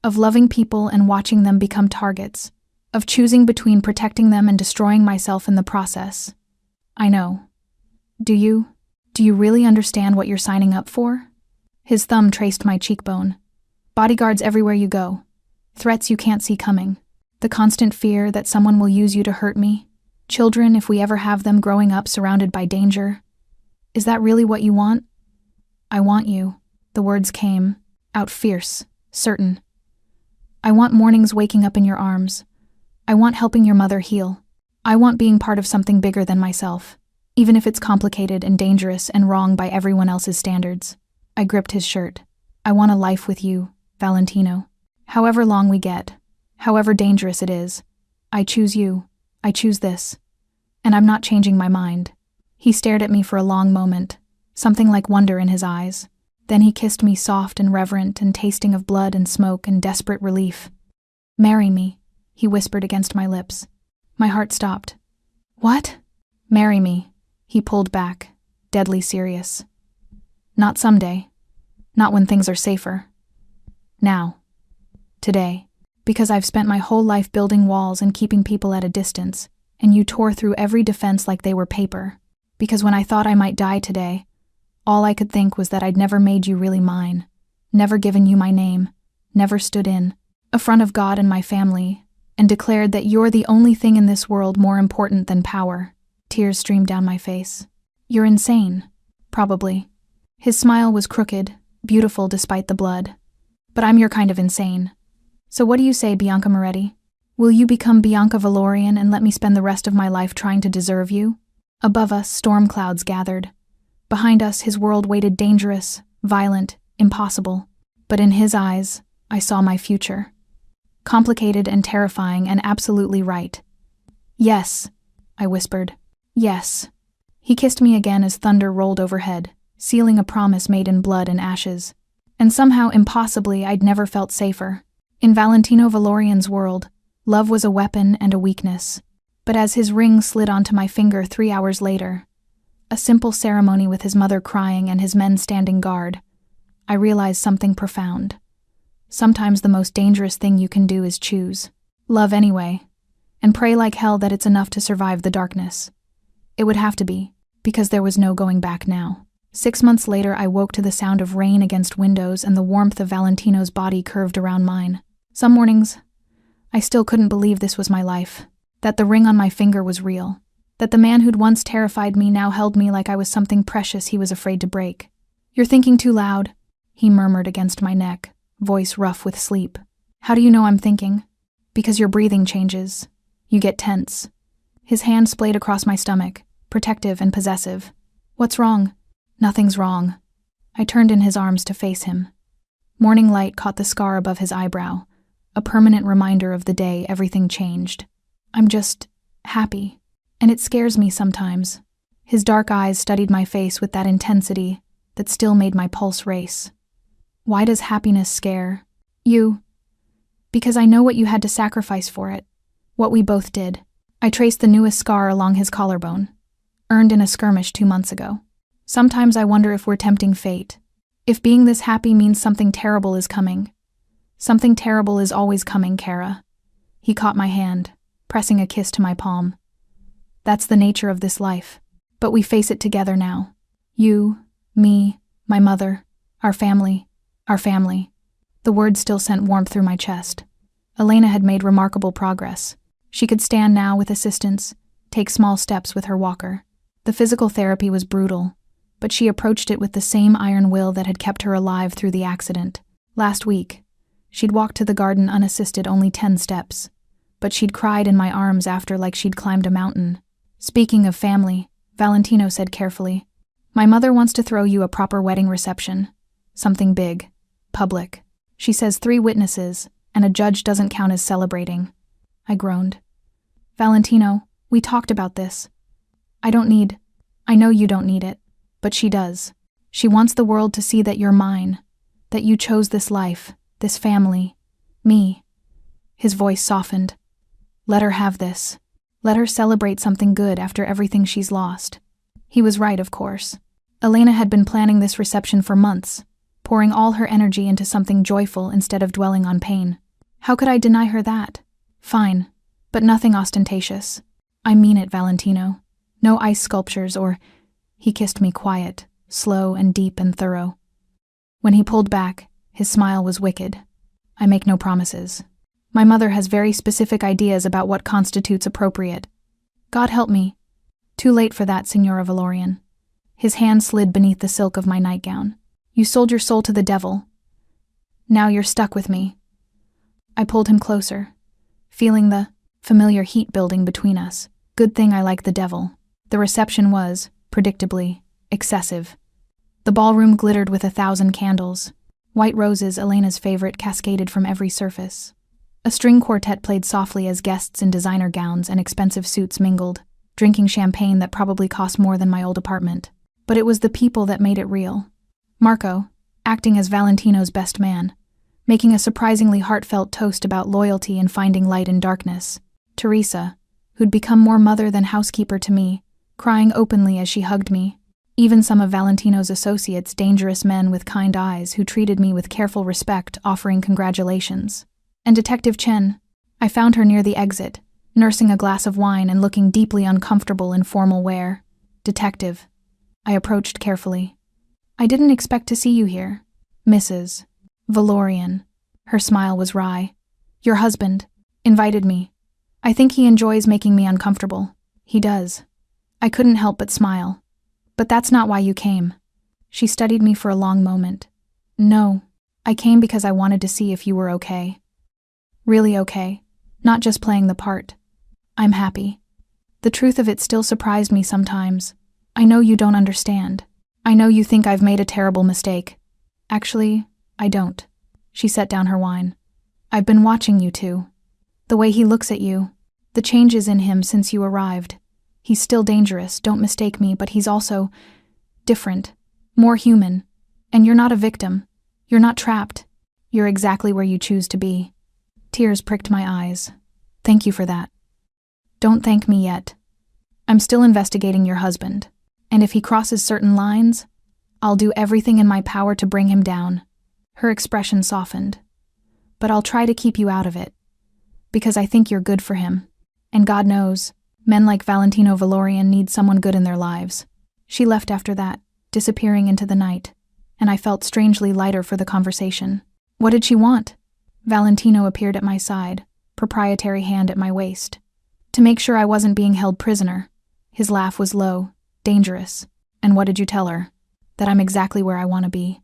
of loving people and watching them become targets, of choosing between protecting them and destroying myself in the process. I know. Do you? Do you really understand what you're signing up for? His thumb traced my cheekbone. Bodyguards everywhere you go. Threats you can't see coming. The constant fear that someone will use you to hurt me. Children, if we ever have them, growing up surrounded by danger. Is that really what you want? I want you. The words came, out fierce, certain. I want mornings waking up in your arms. I want helping your mother heal. I want being part of something bigger than myself, even if it's complicated and dangerous and wrong by everyone else's standards. I gripped his shirt. I want a life with you, Valentino. However long we get, however dangerous it is, I choose you. I choose this. And I'm not changing my mind. He stared at me for a long moment, something like wonder in his eyes. Then he kissed me soft and reverent and tasting of blood and smoke and desperate relief. Marry me, he whispered against my lips. My heart stopped. What? Marry me, he pulled back, deadly serious. Not someday. Not when things are safer. Now. Today. Because I've spent my whole life building walls and keeping people at a distance, and you tore through every defense like they were paper. Because when I thought I might die today, all I could think was that I'd never made you really mine, never given you my name, never stood in front of God and my family, and declared that you're the only thing in this world more important than power. Tears streamed down my face. You're insane. Probably. His smile was crooked, beautiful despite the blood. But I'm your kind of insane. So what do you say, Bianca Moretti? Will you become Bianca Valorian and let me spend the rest of my life trying to deserve you? Above us, storm clouds gathered. Behind us, his world waited dangerous, violent, impossible. But in his eyes, I saw my future. Complicated and terrifying and absolutely right. Yes, I whispered. Yes. He kissed me again as thunder rolled overhead, sealing a promise made in blood and ashes. And somehow, impossibly, I'd never felt safer. In Valentino Valorian's world, love was a weapon and a weakness. But as his ring slid onto my finger 3 hours later, a simple ceremony with his mother crying and his men standing guard, I realized something profound. Sometimes the most dangerous thing you can do is choose. Love anyway, and pray like hell that it's enough to survive the darkness. It would have to be, because there was no going back now. 6 months later, I woke to the sound of rain against windows and the warmth of Valentino's body curved around mine. Some mornings, I still couldn't believe this was my life, that the ring on my finger was real, that the man who'd once terrified me now held me like I was something precious he was afraid to break. You're thinking too loud, he murmured against my neck, voice rough with sleep. How do you know I'm thinking? Because your breathing changes. You get tense. His hand splayed across my stomach, protective and possessive. What's wrong? Nothing's wrong. I turned in his arms to face him. Morning light caught the scar above his eyebrow, a permanent reminder of the day everything changed. I'm just happy, and it scares me sometimes. His dark eyes studied my face with that intensity that still made my pulse race. Why does happiness scare you? Because I know what you had to sacrifice for it. What we both did. I traced the newest scar along his collarbone, earned in a skirmish 2 months ago. Sometimes I wonder if we're tempting fate. If being this happy means something terrible is coming. Something terrible is always coming, Kara. He caught my hand, pressing a kiss to my palm. That's the nature of this life. But we face it together now. You, me, my mother, our family, our family. The words still sent warmth through my chest. Elena had made remarkable progress. She could stand now with assistance, take small steps with her walker. The physical therapy was brutal, but she approached it with the same iron will that had kept her alive through the accident. Last week, she'd walked to the garden unassisted only 10 steps, but she'd cried in my arms after like she'd climbed a mountain. Speaking of family, Valentino said carefully, "My mother wants to throw you a proper wedding reception. Something big, public. She says 3 witnesses, and a judge doesn't count as celebrating." I groaned. "Valentino, we talked about this. I know you don't need it, but she does. She wants the world to see that you're mine, that you chose this life, this family, me." His voice softened. "Let her have this. Let her celebrate something good after everything she's lost." He was right, of course. Elena had been planning this reception for months, pouring all her energy into something joyful instead of dwelling on pain. How could I deny her that? Fine, but nothing ostentatious. I mean it, Valentino. No ice sculptures or... He kissed me quiet, slow and deep and thorough. When he pulled back, his smile was wicked. "I make no promises. My mother has very specific ideas about what constitutes appropriate. God help me. Too late for that, Signora Valorian." His hand slid beneath the silk of my nightgown. "You sold your soul to the devil. Now you're stuck with me." I pulled him closer, feeling the familiar heat building between us. Good thing I like the devil. The reception was, predictably, excessive. The ballroom glittered with 1,000 candles. White roses, Elena's favorite, cascaded from every surface. A string quartet played softly as guests in designer gowns and expensive suits mingled, drinking champagne that probably cost more than my old apartment. But it was the people that made it real. Marco, acting as Valentino's best man, making a surprisingly heartfelt toast about loyalty and finding light in darkness. Teresa, who'd become more mother than housekeeper to me, crying openly as she hugged me. Even some of Valentino's associates, dangerous men with kind eyes who treated me with careful respect, offering congratulations. And Detective Chen. I found her near the exit, nursing a glass of wine and looking deeply uncomfortable in formal wear. "Detective." I approached carefully. "I didn't expect to see you here. Mrs. Valorian." Her smile was wry. "Your husband invited me. I think he enjoys making me uncomfortable." "He does." I couldn't help but smile. "But that's not why you came." She studied me for a long moment. "No, I came because I wanted to see if you were okay. Really okay, not just playing the part. I'm happy." The truth of it still surprised me sometimes. "I know you don't understand. I know you think I've made a terrible mistake. Actually, I don't." She set down her wine. "I've been watching you two. The way he looks at you, the changes in him since you arrived. He's still dangerous, don't mistake me, but he's also different, more human. And you're not a victim. You're not trapped. You're exactly where you choose to be." Tears pricked my eyes. "Thank you for that." "Don't thank me yet. I'm still investigating your husband, and if he crosses certain lines, I'll do everything in my power to bring him down." Her expression softened. "But I'll try to keep you out of it, because I think you're good for him. And God knows, men like Valentino Valorian need someone good in their lives." She left after that, disappearing into the night, and I felt strangely lighter for the conversation. What did she want? Valentino appeared at my side, proprietary hand at my waist. To make sure I wasn't being held prisoner. His laugh was low, dangerous. "And what did you tell her?" "That I'm exactly where I want to be."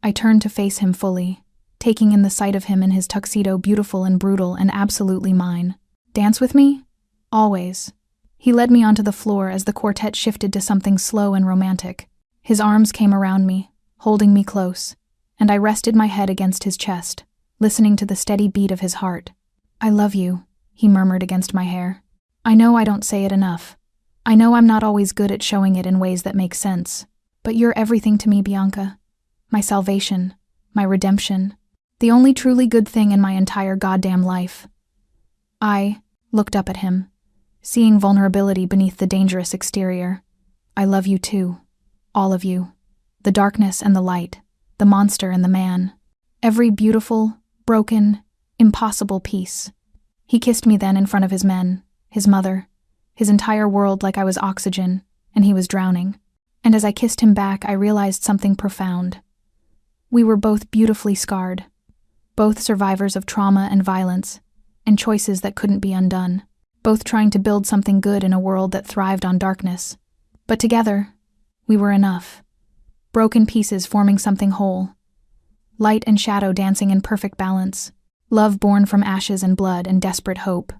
I turned to face him fully, taking in the sight of him in his tuxedo, beautiful and brutal and absolutely mine. "Dance with me?" "Always." He led me onto the floor as the quartet shifted to something slow and romantic. His arms came around me, holding me close, and I rested my head against his chest, listening to the steady beat of his heart. "I love you," he murmured against my hair. "I know I don't say it enough. I know I'm not always good at showing it in ways that make sense. But you're everything to me, Bianca. My salvation, my redemption, the only truly good thing in my entire goddamn life." looked up at him, seeing vulnerability beneath the dangerous exterior. I love you too. All of you. The darkness and the light, the monster and the man. Every beautiful, broken, impossible piece. He kissed me then in front of his men, his mother, his entire world like I was oxygen, and he was drowning. And as I kissed him back, I realized something profound. We were both beautifully scarred, both survivors of trauma and violence, and choices that couldn't be undone, both trying to build something good in a world that thrived on darkness. But together, we were enough. Broken pieces forming something whole. Light and shadow dancing in perfect balance. Love born from ashes and blood and desperate hope.